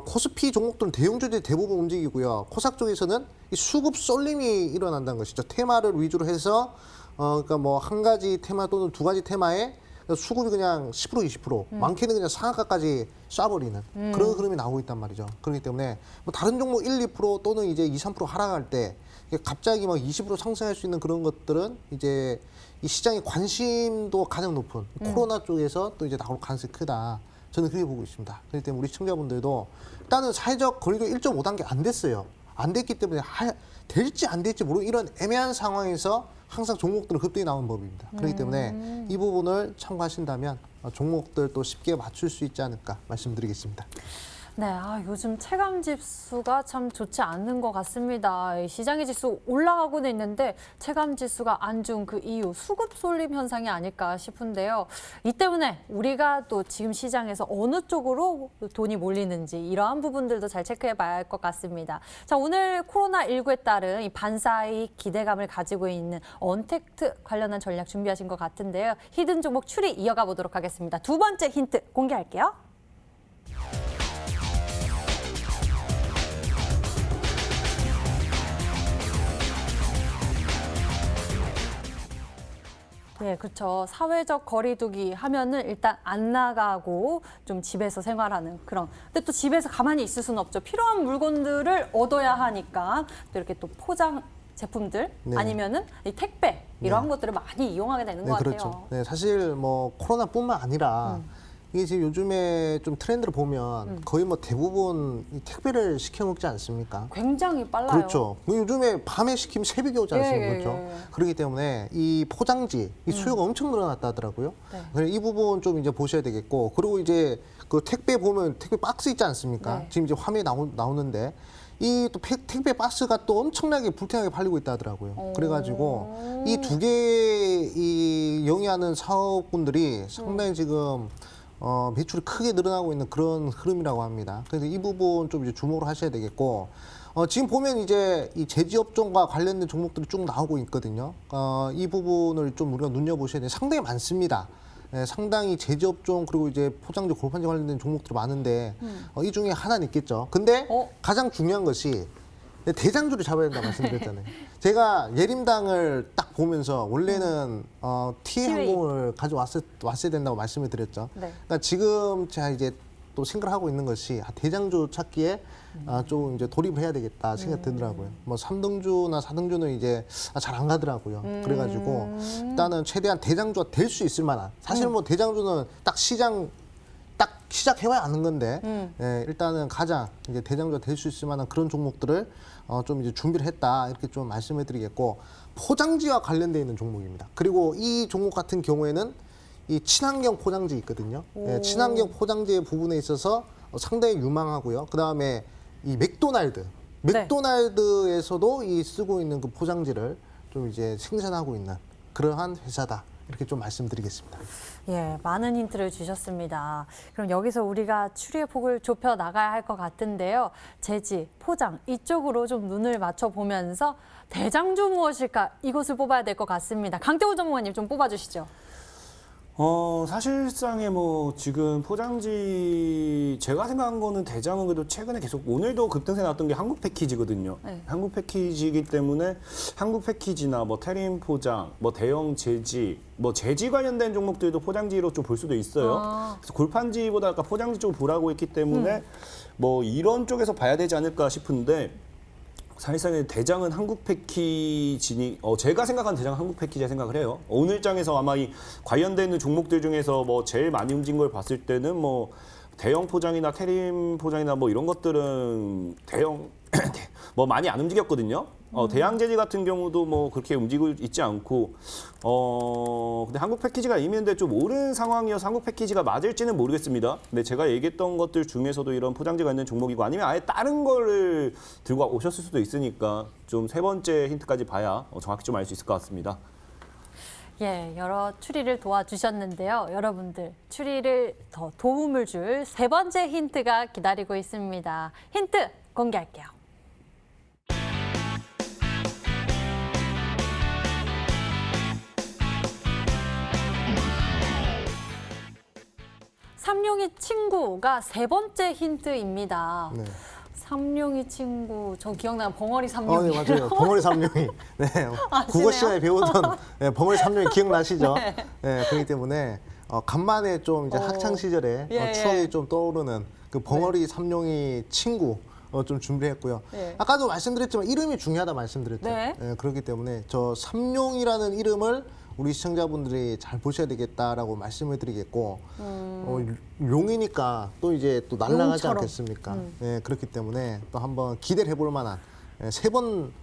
코스피 종목들은 대형주들이 대부분 움직이고요. 코스닥 쪽에서는 이 수급 쏠림이 일어난다는 것이죠. 테마를 위주로 해서 그러니까 뭐 한 가지 테마 또는 두 가지 테마에 수급이 그냥 10% 20% 많게는 그냥 상한가까지 쏴버리는 그런 흐름이 나오고 있단 말이죠. 그렇기 때문에 뭐 다른 종목 1, 2% 또는 이제 2, 3% 하락할 때 갑자기 막 20% 상승할 수 있는 그런 것들은 이제 이 시장의 관심도 가장 높은 코로나 쪽에서 또 이제 나올 가능성이 크다. 저는 그렇게 보고 있습니다. 그렇기 때문에 우리 시청자분들도 일단은 사회적 거리두기 1.5단계 안 됐어요. 안 됐기 때문에 될지 안 될지 모르는 이런 애매한 상황에서 항상 종목들은 급등이 나오는 법입니다. 그렇기 때문에 이 부분을 참고하신다면 종목들 또 쉽게 맞출 수 있지 않을까 말씀드리겠습니다. 네, 요즘 체감 지수가 참 좋지 않는 것 같습니다. 이 시장의 지수 올라가고는 있는데 체감 지수가 안 좋은 그 이유 수급 쏠림 현상이 아닐까 싶은데요. 이 때문에 우리가 또 지금 시장에서 어느 쪽으로 돈이 몰리는지 이러한 부분들도 잘 체크해봐야 할 것 같습니다. 자, 오늘 코로나19에 따른 이 반사이익 기대감을 가지고 있는 언택트 관련한 전략 준비하신 것 같은데요. 히든 종목 추리 이어가 보도록 하겠습니다. 두 번째 힌트 공개할게요. 네, 그렇죠. 사회적 거리두기 하면은 일단 안 나가고 좀 집에서 생활하는 그런. 근데 또 집에서 가만히 있을 수는 없죠. 필요한 물건들을 얻어야 하니까 또 이렇게 또 포장 제품들 네. 아니면은 이 택배 이러한 것들을 많이 이용하게 되는 것 그렇죠. 같아요. 네, 사실 뭐 코로나뿐만 아니라 이게 지금 요즘에 좀 트렌드를 보면 거의 뭐 대부분 이 택배를 시켜 먹지 않습니까? 굉장히 빨라요. 그렇죠. 요즘에 밤에 시키면 새벽에 오지 않습니까? 예, 그렇죠. 예. 그렇기 때문에 이 포장지, 이 수요가 엄청 늘어났다 하더라고요. 네. 그래서 이 부분 좀 이제 보셔야 되겠고, 그리고 이제 그 택배 보면 택배 박스 있지 않습니까? 네. 지금 이제 화면에 나오는데 이 또 택배 박스가 또 엄청나게 불티나게 팔리고 있다 하더라고요. 그래가지고 이 두 개의 이 영위하는 사업분들이 상당히 지금 매출이 크게 늘어나고 있는 그런 흐름이라고 합니다. 그래서 이 부분 좀 이제 주목을 하셔야 되겠고, 지금 보면 이제 이 제지업종과 관련된 종목들이 쭉 나오고 있거든요. 이 부분을 좀 우리가 눈여보셔야 돼요. 상당히 많습니다. 예, 상당히 제지업종 그리고 이제 포장재, 골판지 관련된 종목들이 많은데 이 중에 하나는 있겠죠. 근데 가장 중요한 것이 대장주를 잡아야 된다고 말씀드렸잖아요. 제가 예림당을 딱 보면서 원래는 T항공을 가져왔어야 된다고 말씀을 드렸죠. 네. 그러니까 지금 제가 이제 또 생각을 하고 있는 것이 대장주 찾기에 좀 이제 돌입을 해야 되겠다 생각이 들더라고요. 뭐 3등주나 4등주는 이제 잘 안 가더라고요. 그래가지고 일단은 최대한 대장주가 될 수 있을 만한, 사실 뭐 대장주는 딱 시작해봐야 아는 건데, 예, 일단은 가장 이제 대장주가 될 수 있을 만한 그런 종목들을 좀 이제 준비를 했다 이렇게 좀 말씀을 드리겠고, 포장지와 관련되어 있는 종목입니다. 그리고 이 종목 같은 경우에는 이 친환경 포장지 있거든요. 예, 친환경 포장지 부분에 있어서 상당히 유망하고요. 그 다음에 이 맥도날드에서도 이 쓰고 있는 그 포장지를 좀 이제 생산하고 있는 그러한 회사다. 이렇게 좀 말씀드리겠습니다. 예, 많은 힌트를 주셨습니다. 그럼 여기서 우리가 추리의 폭을 좁혀 나가야 할 것 같은데요. 제지, 포장 이쪽으로 좀 눈을 맞춰보면서 대장주 무엇일까 이것을 뽑아야 될 것 같습니다. 강태호 전문가님 좀 뽑아주시죠. 사실상에 뭐 지금 포장지 제가 생각한 거는 대장은 그래도 최근에 계속 오늘도 급등세 나왔던 게 한국 패키지거든요. 네. 한국 패키지이기 때문에 한국 패키지나 뭐 테림 포장, 뭐 대형 제지, 뭐 제지 관련된 종목들도 포장지로 좀 볼 수도 있어요. 그래서 골판지보다 아까 포장지 쪽을 보라고 했기 때문에 뭐 이런 쪽에서 봐야 되지 않을까 싶은데, 사실상의 대장은 한국 패키지니, 제가 생각하는 대장은 한국 패키지라 생각을 해요. 오늘 장에서 아마 이 관련되는 종목들 중에서 뭐 제일 많이 움직인 걸 봤을 때는 뭐 대형 포장이나 테림 포장이나 뭐 이런 것들은 뭐 많이 안 움직였거든요. 대양제지 같은 경우도 뭐 그렇게 움직이고 있지 않고, 근데 한국 패키지가 이미는데 좀 오른 상황이어서 한국 패키지가 맞을지는 모르겠습니다. 근데 제가 얘기했던 것들 중에서도 이런 포장지가 있는 종목이고, 아니면 아예 다른 거를 들고 오셨을 수도 있으니까 좀 세 번째 힌트까지 봐야 정확히 좀 알 수 있을 것 같습니다. 예, 여러 추리를 도와주셨는데요. 여러분들, 추리를 더 도움을 줄 세 번째 힌트가 기다리고 있습니다. 힌트 공개할게요. 삼룡이 친구가 세 번째 힌트입니다. 네. 삼룡이 친구, 저 기억나는 벙어리 삼룡이. 네, 맞아요. 벙어리 삼룡이. 네. 국어 시간에 배우던 벙어리 삼룡이 기억나시죠? 네, 그렇기 때문에 간만에 좀 이제 학창 시절에 예, 추억이 좀 떠오르는 그 벙어리 삼룡이 친구 좀 준비했고요. 네. 아까도 말씀드렸지만 이름이 중요하다 말씀드렸죠. 네. 그렇기 때문에 저 삼룡이라는 이름을 우리 시청자분들이 잘 보셔야 되겠다라고 말씀을 드리겠고, 용이니까 또 이제 또 날아가지 용처럼. 않겠습니까? 예, 그렇기 때문에 또 한번 기대를 해볼 만한, 세 번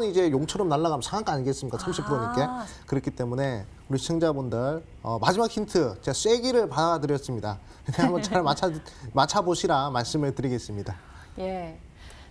이제 용처럼 날아가면 상한가 아니겠습니까? 30%니까. 그렇기 때문에 우리 시청자분들 마지막 힌트 제가 쐐기를 받아드렸습니다. 한번 잘 맞춰보시라 말씀을 드리겠습니다. 예.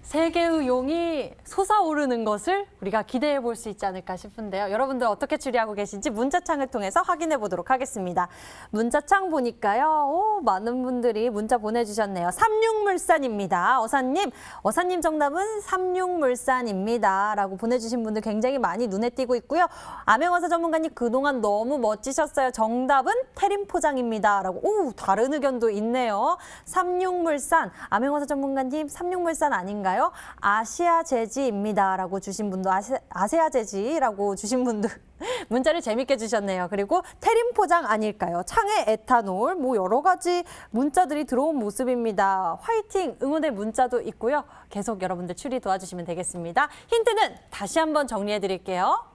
세 개의 용이 솟아오르는 것을 우리가 기대해 볼 수 있지 않을까 싶은데요. 여러분들 어떻게 추리하고 계신지 문자창을 통해서 확인해 보도록 하겠습니다. 문자창 보니까요. 많은 분들이 문자 보내주셨네요. 삼육물산입니다. 어사님 정답은 삼육물산입니다. 라고 보내주신 분들 굉장히 많이 눈에 띄고 있고요. 암행어사 전문가님 그동안 너무 멋지셨어요. 정답은 테림포장입니다. 라고 다른 의견도 있네요. 삼육물산, 암행어사 전문가님 삼육물산 아닌가요? 아닐까요? 아시아 재지입니다라고 주신 분도 아세아 재지라고 주신 분도 문자를 재밌게 주셨네요. 그리고 테림 포장 아닐까요? 창에 에탄올 뭐 여러 가지 문자들이 들어온 모습입니다. 화이팅 응원의 문자도 있고요. 계속 여러분들 추리 도와주시면 되겠습니다. 힌트는 다시 한번 정리해 드릴게요.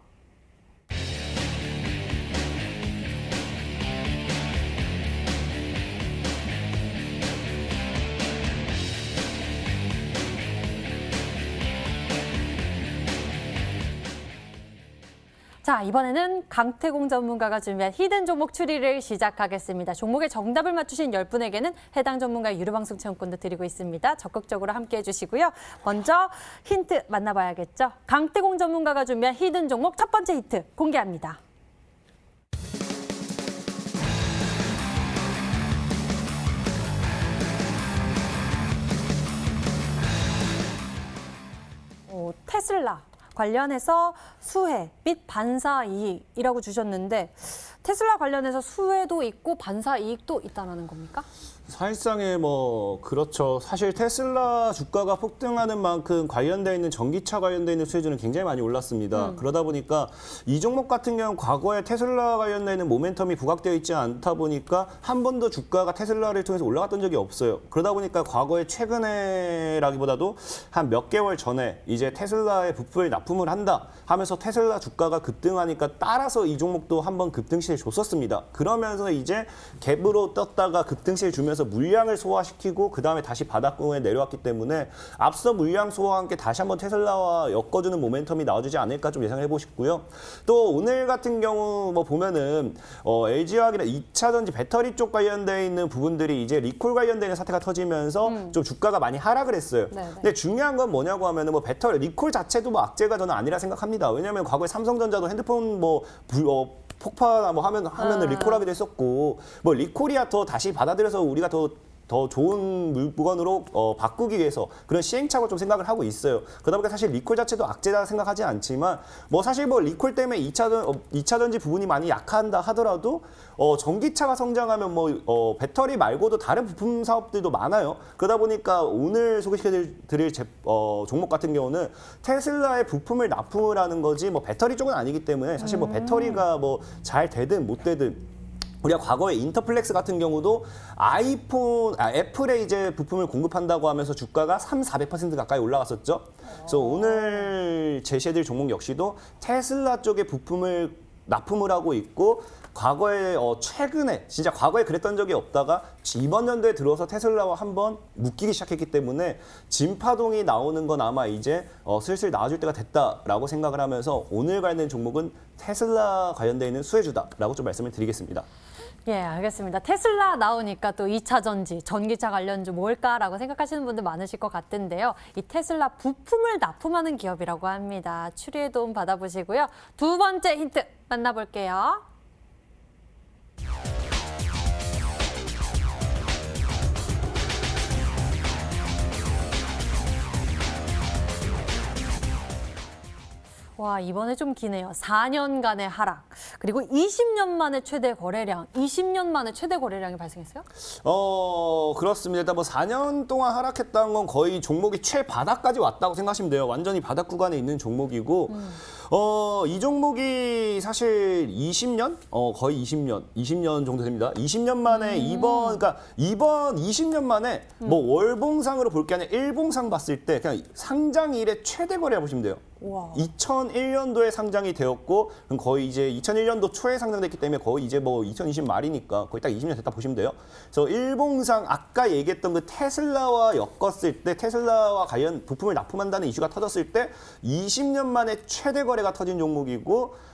자, 이번에는 강태공 전문가가 준비한 히든 종목 추리를 시작하겠습니다. 종목의 정답을 맞추신 10분에게는 해당 전문가의 유료방송 체험권도 드리고 있습니다. 적극적으로 함께해 주시고요. 먼저 힌트 만나봐야겠죠. 강태공 전문가가 준비한 히든 종목 첫 번째 힌트 공개합니다. 테슬라. 관련해서 수혜 및 반사 이익이라고 주셨는데 테슬라 관련해서 수혜도 있고 반사 이익도 있다는 겁니까? 사실상에 뭐 그렇죠. 사실 테슬라 주가가 폭등하는 만큼 관련돼 있는 전기차 관련돼 있는 수혜주는 굉장히 많이 올랐습니다. 그러다 보니까 이 종목 같은 경우는 과거에 테슬라 관련돼 있는 모멘텀이 부각되어 있지 않다 보니까 한 번도 주가가 테슬라를 통해서 올라갔던 적이 없어요. 그러다 보니까 과거에 최근에라기보다도 한 몇 개월 전에 이제 테슬라의 부품을 납품을 한다 하면서 테슬라 주가가 급등하니까 따라서 이 종목도 한번 급등시를 줬었습니다. 그러면서 이제 갭으로 떴다가 급등시를 주면서 물량을 소화시키고 그다음에 다시 바닥권에 내려왔기 때문에 앞서 물량 소화와 함께 다시 한번 테슬라와 엮어주는 모멘텀이 나와주지 않을까 좀 예상해 보시고요. 또 오늘 같은 경우 뭐 보면은 LG화학이나 2차 전지 배터리 쪽 관련돼 있는 부분들이 이제 리콜 관련돼 있는 사태가 터지면서 좀 주가가 많이 하락을 했어요. 네네. 근데 중요한 건 뭐냐고 하면은 뭐 배터리 리콜 자체도 뭐 악재가 저는 아니라 생각합니다. 왜냐하면 과거에 삼성전자도 핸드폰 폭파나 뭐 하면은 리콜하기도 했었고 뭐 리콜이야 더 다시 받아들여서 우리가 더 좋은 물건으로 바꾸기 위해서 그런 시행착오를 좀 생각을 하고 있어요. 그러다 보니까 사실 리콜 자체도 악재다 생각하지 않지만 뭐 사실 뭐 리콜 때문에 2차 전지 부분이 많이 약한다 하더라도 전기차가 성장하면 뭐 배터리 말고도 다른 부품 사업들도 많아요. 그러다 보니까 오늘 소개시켜드릴 종목 같은 경우는 테슬라의 부품을 납품을 하는 거지 뭐 배터리 쪽은 아니기 때문에 사실 뭐 배터리가 뭐 잘 되든 못 되든 우리가 과거에 인터플렉스 같은 경우도 애플에 이제 부품을 공급한다고 하면서 주가가 400% 가까이 올라갔었죠. 그래서 오늘 제시해드릴 종목 역시도 테슬라 쪽에 부품을 납품을 하고 있고 과거에 최근에 진짜 과거에 그랬던 적이 없다가 이번 연도에 들어서 테슬라와 한번 묶이기 시작했기 때문에 진파동이 나오는 건 아마 이제 슬슬 나와줄 때가 됐다라고 생각을 하면서 오늘 관련된 종목은 테슬라 관련돼 있는 수혜주다라고 좀 말씀을 드리겠습니다. 예, 알겠습니다. 테슬라 나오니까 또 2차 전지, 전기차 관련주 뭘까라고 생각하시는 분들 많으실 것 같은데요. 이 테슬라 부품을 납품하는 기업이라고 합니다. 추리에 도움 받아보시고요. 두 번째 힌트 만나볼게요. 와, 이번에 좀 기네요. 4년간의 하락. 그리고 20년 만에 최대 거래량. 20년 만에 최대 거래량이 발생했어요? 그렇습니다. 일단 뭐 4년 동안 하락했다는 건 거의 종목이 최바닥까지 왔다고 생각하시면 돼요. 완전히 바닥 구간에 있는 종목이고 이 종목이 사실 20년? 거의 20년 정도 됩니다. 20년 만에 이번 20년 만에 뭐 월봉상으로 볼 게 아니라 일봉상 봤을 때 그냥 상장 이래 최대 거래라 보시면 돼요. 우와. 2001년도에 상장이 되었고 거의 이제 2001년도 초에 상장됐기 때문에 거의 이제 뭐 2020 말이니까 거의 딱 20년 됐다 보시면 돼요. 그래서 일봉상 아까 얘기했던 그 테슬라와 엮었을 때 테슬라와 관련 부품을 납품한다는 이슈가 터졌을 때 20년 만에 최대 거래가 터진 종목이고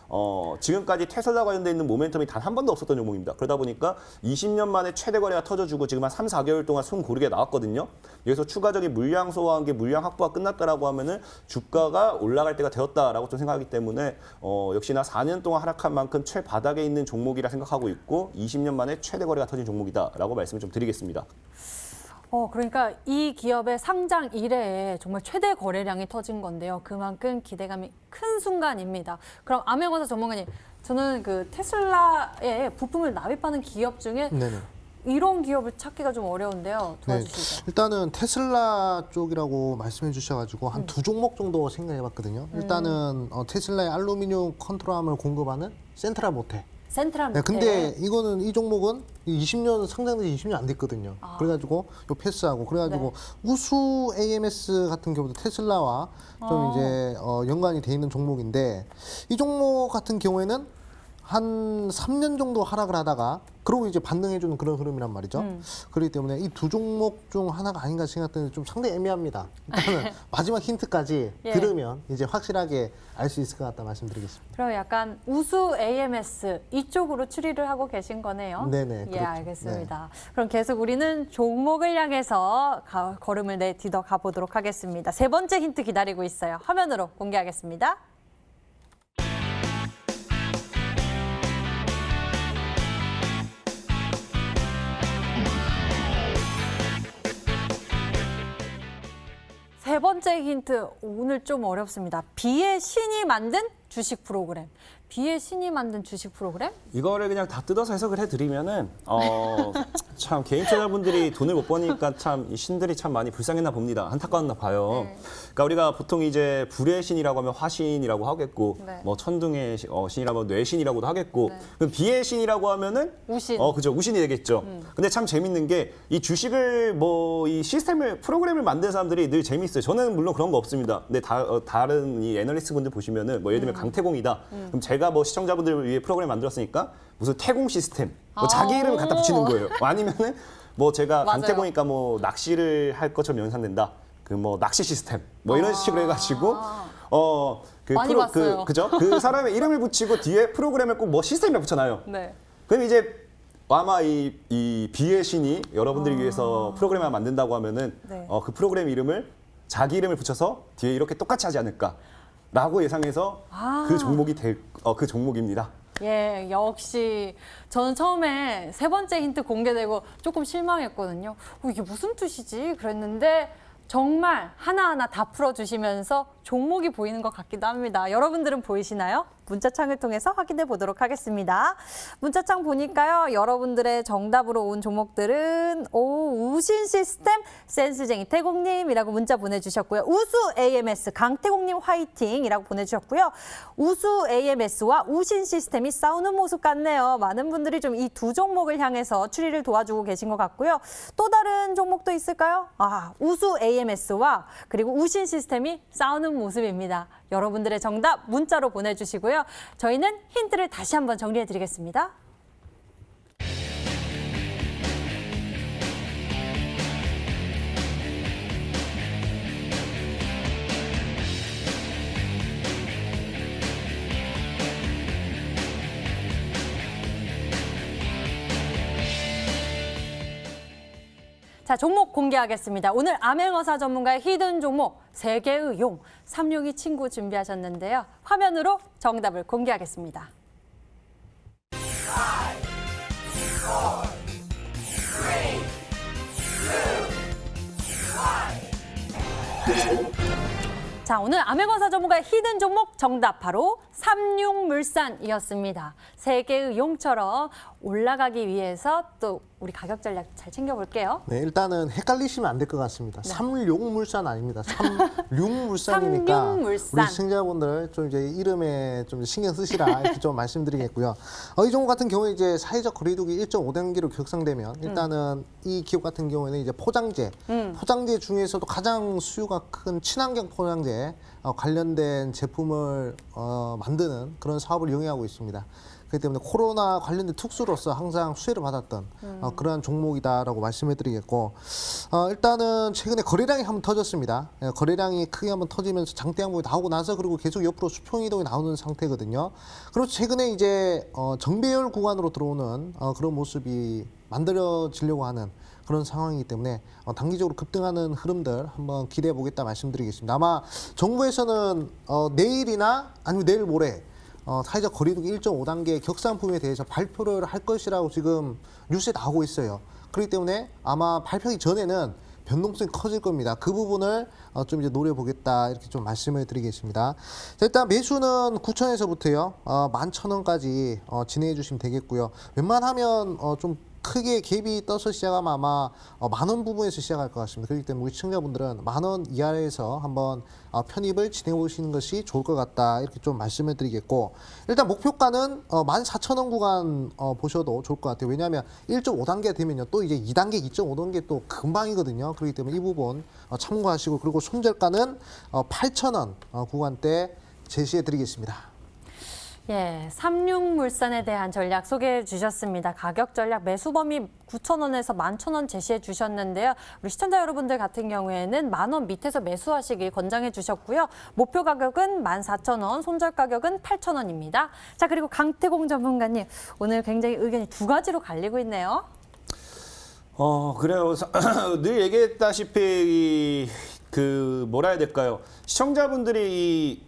지금까지 테슬라 관련돼 있는 모멘텀이 단 한 번도 없었던 종목입니다. 그러다 보니까 20년 만에 최대 거래가 터져주고 지금 한 3, 4개월 동안 숨 고르게 나왔거든요. 여기서 추가적인 물량 소화한 게 물량 확보가 끝났다라고 하면은 주가가 올라갈 때가 되었다라고 좀 생각하기 때문에 역시나 4년 동안 하락한 만큼 최바닥에 있는 종목이라 생각하고 있고 20년 만에 최대 거래가 터진 종목이다라고 말씀을 좀 드리겠습니다. 그러니까 이 기업의 상장 이래에 정말 최대 거래량이 터진 건데요. 그만큼 기대감이 큰 순간입니다. 그럼 암행어사 전문가님, 저는 그 테슬라에 부품을 납입하는 기업 중에 네네. 이런 기업을 찾기가 좀 어려운데요. 네, 도와주시죠. 일단은 테슬라 쪽이라고 말씀해 주셔가지고 한 두 종목 정도 생각해봤거든요. 일단은 테슬라의 알루미늄 컨트롤함을 공급하는 센트럴 모테. 센트럴 네, 모텔. 근데 이거는 이 종목은 20년 상장된 지 20년 안 됐거든요. 그래가지고 요 패스하고 그래가지고 우수 AMS 같은 경우도 테슬라와 좀 이제 연관이 돼 있는 종목인데 이 종목 같은 경우에는 한 3년 정도 하락을 하다가 그러고 이제 반등해주는 그런 흐름이란 말이죠. 그렇기 때문에 이 두 종목 중 하나가 아닌가 생각되는데 좀 상당히 애매합니다. 일단은 마지막 힌트까지 예. 들으면 이제 확실하게 알 수 있을 것 같다 말씀드리겠습니다. 그럼 약간 우수 AMS 이쪽으로 추리를 하고 계신 거네요. 네네, 예, 그렇죠. 알겠습니다. 그럼 계속 우리는 종목을 향해서 걸음을 내딛어 가보도록 하겠습니다. 세 번째 힌트 기다리고 있어요. 화면으로 공개하겠습니다. 세 번째 힌트 오늘 좀 어렵습니다. 비의 신이 만든 주식 프로그램. 비의 신이 만든 주식 프로그램? 이거를 그냥 다 뜯어서 해석을 해드리면은 참 개인 투자자분들이 돈을 못 버니까 참 이 신들이 참 많이 불쌍했나 봅니다. 안타까웠나 봐요. 그러니까 우리가 보통 이제 불의 신이라고 하면 화신이라고 하겠고, 네. 뭐 천둥의 신이라고 하면 뇌신이라고도 하겠고, 그럼 비의 신이라고 하면은 우신. 그죠, 우신이 되겠죠. 근데 참 재밌는 게 이 주식을 뭐 이 시스템을 프로그램을 만든 사람들이 늘 재밌어요. 저는 물론 그런 거 없습니다. 근데 다른 이 애널리스트 분들 보시면은 뭐 예를 들면 강태공이다. 그럼 제가 뭐 시청자분들을 위해 프로그램 만들었으니까 무슨 태공 시스템, 뭐 자기 이름 갖다 붙이는 거예요. 아니면은 뭐 제가 맞아요. 강태공이니까 뭐 낚시를 할 것처럼 연상된다. 그 뭐 낚시 시스템 뭐 이런 식으로 해가지고 많이 봤어요. 그죠? 그 사람의 이름을 붙이고 뒤에 프로그램에 꼭 뭐 시스템을 붙여놔요. 네. 그럼 이제 아마 이 비의 신이 여러분들을 위해서 프로그램을 만든다고 하면은 네. 그 프로그램 이름을 자기 이름을 붙여서 뒤에 이렇게 똑같이 하지 않을까라고 예상해서 그 종목이 그 종목입니다. 예, 역시 저는 처음에 세 번째 힌트 공개되고 조금 실망했거든요. 이게 무슨 뜻이지? 그랬는데 정말 하나하나 다 풀어주시면서 종목이 보이는 것 같기도 합니다. 여러분들은 보이시나요? 문자창을 통해서 확인해 보도록 하겠습니다. 문자창 보니까요. 여러분들의 정답으로 온 종목들은 우신 시스템 센스쟁이 태공님이라고 문자 보내주셨고요. 우수 AMS 강태공님 화이팅이라고 보내주셨고요. 우수 AMS와 우신 시스템이 싸우는 모습 같네요. 많은 분들이 좀 이 두 종목을 향해서 추리를 도와주고 계신 것 같고요. 또 다른 종목도 있을까요? 우수 AMS와 그리고 우신 시스템이 싸우는 모습입니다. 여러분들의 정답 문자로 보내주시고요. 저희는 힌트를 다시 한번 정리해드리겠습니다. 자, 종목 공개하겠습니다. 오늘 암행어사 전문가의 히든 종목 세계의 용 362 친구 준비하셨는데요. 화면으로 정답을 공개하겠습니다. 자, 오늘 암행어사 전문가의 히든 종목 정답 바로 삼육물산이었습니다. 세계의 용처럼 올라가기 위해서 또 우리 가격 전략 잘 챙겨볼게요. 네, 일단은 헷갈리시면 안 될 것 같습니다. 삼룡물산 아닙니다. 삼룡물산이니까 삼룡물산. 우리 시청자분들 좀 이제 이름에 좀 신경 쓰시라 이렇게 좀 말씀드리겠고요. 이 종목 같은 경우에 이제 사회적 거리두기 1.5단계로 격상되면 일단은 이 기업 같은 경우에는 이제 포장재 중에서도 가장 수요가 큰 친환경 포장재 관련된 제품을 만드는 그런 사업을 영위하고 있습니다. 그렇기 때문에 코로나 관련된 특수로서 항상 수혜를 받았던 그러한 종목이다라고 말씀해드리겠고 일단은 최근에 거래량이 한번 터졌습니다. 거래량이 크게 한번 터지면서 장대 양봉이 나오고 나서 그리고 계속 옆으로 수평 이동이 나오는 상태거든요. 그리고 최근에 이제 정배열 구간으로 들어오는 그런 모습이 만들어지려고 하는 그런 상황이기 때문에 단기적으로 급등하는 흐름들 한번 기대해 보겠다 말씀드리겠습니다. 아마 정부에서는 내일이나 아니면 내일 모레 사회적 거리두기 1.5단계 격상품에 대해서 발표를 할 것이라고 지금 뉴스에 나오고 있어요. 그렇기 때문에 아마 발표하기 전에는 변동성이 커질 겁니다. 그 부분을 좀 이제 노려보겠다 이렇게 좀 말씀을 드리겠습니다. 자, 일단 매수는 9,000원에서부터요 11,000원까지 진행해 주시면 되겠고요. 웬만하면 좀 크게 갭이 떠서 시작하면 아마 10,000원 부분에서 시작할 것 같습니다. 그렇기 때문에 우리 시청자분들은 10,000원 이하에서 한번 편입을 진행해 보시는 것이 좋을 것 같다. 이렇게 좀 말씀을 드리겠고, 일단 목표가는 14,000원 구간 보셔도 좋을 것 같아요. 왜냐하면 1.5단계 되면요, 또 이제 2단계, 2.5단계 또 금방이거든요. 그렇기 때문에 이 부분 참고하시고, 그리고 손절가는 8,000원 구간대 제시해 드리겠습니다. 예, 삼육물산에 대한 전략 소개해 주셨습니다. 가격 전략 매수 범위 9,000원에서 11,000원 제시해 주셨는데요. 우리 시청자 여러분들 같은 경우에는 10,000원 밑에서 매수하시길 권장해 주셨고요. 목표 가격은 14,000원, 손절 가격은 8,000원입니다. 자, 그리고 강태공 전문가님, 오늘 굉장히 의견이 두 가지로 갈리고 있네요. 그래요. 늘 얘기했다시피 뭐라 해야 될까요? 시청자분들이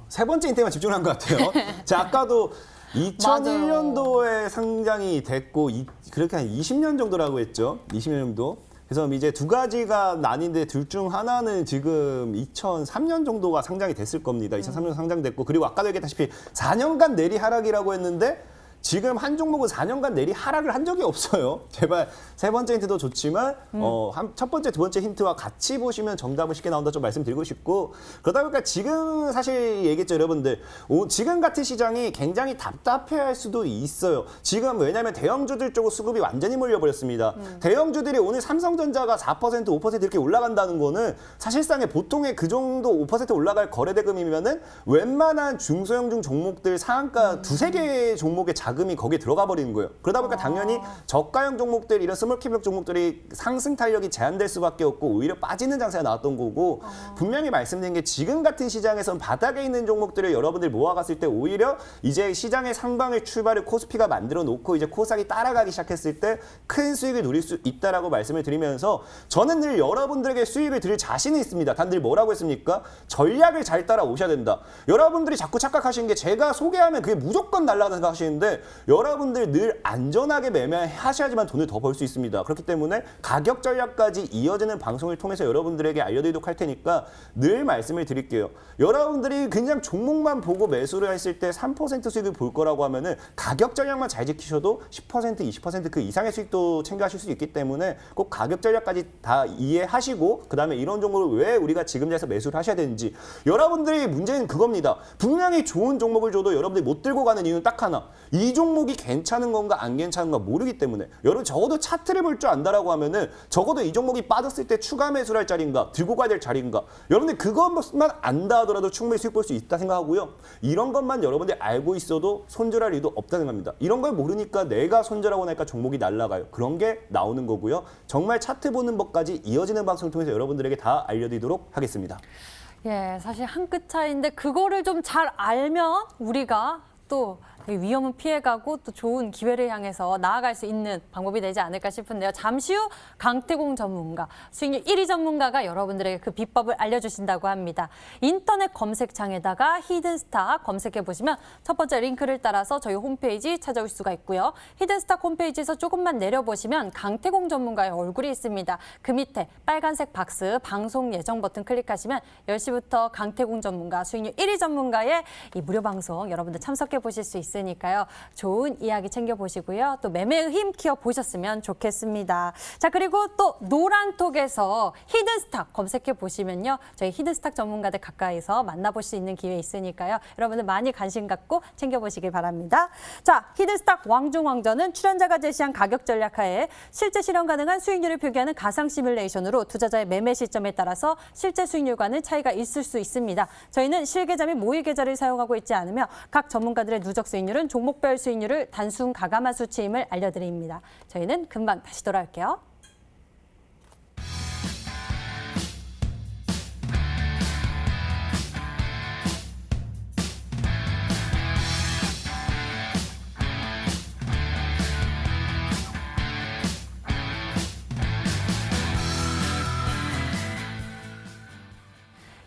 세 번째 인테만 집중한 것 같아요. 제가 아까도 2001년도에 상장이 됐고, 그렇게 한 20년 정도라고 했죠. 20년 정도. 그래서 이제 두 가지가 나뉜데 둘 중 하나는 지금 2003년 정도가 상장이 됐을 겁니다. 2003년 상장됐고, 그리고 아까도 얘기했다시피 4년간 내리 하락이라고 했는데, 지금 한 종목은 4년간 내리 하락을 한 적이 없어요. 제발 세 번째 힌트도 좋지만 첫 번째, 두 번째 힌트와 같이 보시면 정답은 쉽게 나온다 좀 말씀드리고 싶고, 그러다 보니까 지금 사실 얘기했죠, 여러분들. 지금 같은 시장이 굉장히 답답해할 수도 있어요. 지금 왜냐하면 대형주들 쪽으로 수급이 완전히 몰려버렸습니다. 대형주들이 오늘 삼성전자가 4%, 5% 이렇게 올라간다는 거는 사실상의 보통의 그 정도 5% 올라갈 거래대금이면은 웬만한 중소형중 종목들 상한가 두세 개 종목의 자금이 거기에 들어가 버리는 거예요. 그러다 보니까 당연히 저가형 종목들, 이런 스몰캡 종목들이 상승 탄력이 제한될 수밖에 없고 오히려 빠지는 장세가 나왔던 거고, 분명히 말씀드린 게 지금 같은 시장에서는 바닥에 있는 종목들을 여러분들 모아갔을 때 오히려 이제 시장의 상방을 출발을 코스피가 만들어 놓고 이제 코스닥이 따라가기 시작했을 때 큰 수익을 누릴 수 있다라고 말씀을 드리면서, 저는 늘 여러분들에게 수익을 드릴 자신이 있습니다. 단 늘 뭐라고 했습니까? 전략을 잘 따라오셔야 된다. 여러분들이 자꾸 착각하시는 게 제가 소개하면 그게 무조건 날라간다 생각하시는데, 여러분들 늘 안전하게 매매하셔야지만 돈을 더 벌 수 있습니다. 그렇기 때문에 가격 전략까지 이어지는 방송을 통해서 여러분들에게 알려드리도록 할 테니까 늘 말씀을 드릴게요. 여러분들이 그냥 종목만 보고 매수를 했을 때 3% 수익을 볼 거라고 하면은 가격 전략만 잘 지키셔도 10%, 20% 그 이상의 수익도 챙겨하실 수 있기 때문에 꼭 가격 전략까지 다 이해하시고, 그 다음에 이런 종목을 왜 우리가 지금 자리에서 매수를 하셔야 되는지. 여러분들이 문제는 그겁니다. 분명히 좋은 종목을 줘도 여러분들이 못 들고 가는 이유는 딱 하나. 이 종목이 괜찮은 건가 안 괜찮은가 모르기 때문에. 여러분 적어도 차트를 볼 줄 안다라고 하면은 적어도 이 종목이 빠졌을 때 추가 매수를 할 자리인가, 들고 가야 될 자리인가, 여러분들 그것만 안다 하더라도 충분히 수익 볼 수 있다 생각하고요. 이런 것만 여러분들이 알고 있어도 손절할 이유도 없다 생각합니다. 이런 걸 모르니까 내가 손절하고 나니까 종목이 날아가요. 그런 게 나오는 거고요. 정말 차트 보는 법까지 이어지는 방송을 통해서 여러분들에게 다 알려드리도록 하겠습니다. 예, 사실 한 끗 차이인데 그거를 좀 잘 알면 우리가 또 위험은 피해가고 또 좋은 기회를 향해서 나아갈 수 있는 방법이 되지 않을까 싶은데요. 잠시 후 강태공 전문가, 수익률 1위 전문가가 여러분들에게 그 비법을 알려주신다고 합니다. 인터넷 검색창에다가 히든스탁 검색해보시면 첫 번째 링크를 따라서 저희 홈페이지 찾아올 수가 있고요. 히든스탁 홈페이지에서 조금만 내려보시면 강태공 전문가의 얼굴이 있습니다. 그 밑에 빨간색 박스 방송 예정 버튼 클릭하시면 10시부터 강태공 전문가, 수익률 1위 전문가의 이 무료 방송 여러분들 참석해 보실 수 있으니까요. 좋은 이야기 챙겨보시고요. 또 매매의 힘 키워보셨으면 좋겠습니다. 자, 그리고 또 노란톡에서 히든스탁 검색해 보시면요. 저희 히든스탁 전문가들 가까이서 만나볼 수 있는 기회 있으니까요. 여러분들 많이 관심 갖고 챙겨보시길 바랍니다. 자, 히든스탁 왕중왕전은 출연자가 제시한 가격 전략하에 실제 실현 가능한 수익률을 표기하는 가상 시뮬레이션으로 투자자의 매매 시점에 따라서 실제 수익률과는 차이가 있을 수 있습니다. 저희는 실계좌 및 모의 계좌를 사용하고 있지 않으며 각 전문가들의 누적 수익률은 종목별 수익률을 단순 가감한 수치임을 알려드립니다. 저희는 금방 다시 돌아올게요.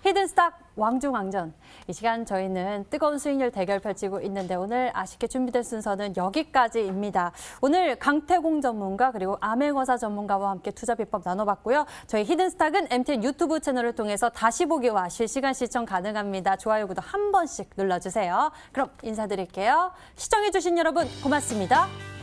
히든스탁 왕중왕전. 이 시간 저희는 뜨거운 수익률 대결 펼치고 있는데 오늘 아쉽게 준비된 순서는 여기까지입니다. 오늘 강태공 전문가 그리고 암행어사 전문가와 함께 투자 비법 나눠봤고요. 저희 히든스탁은 MTN 유튜브 채널을 통해서 다시 보기와 실시간 시청 가능합니다. 좋아요, 구독 한 번씩 눌러주세요. 그럼 인사드릴게요. 시청해주신 여러분 고맙습니다.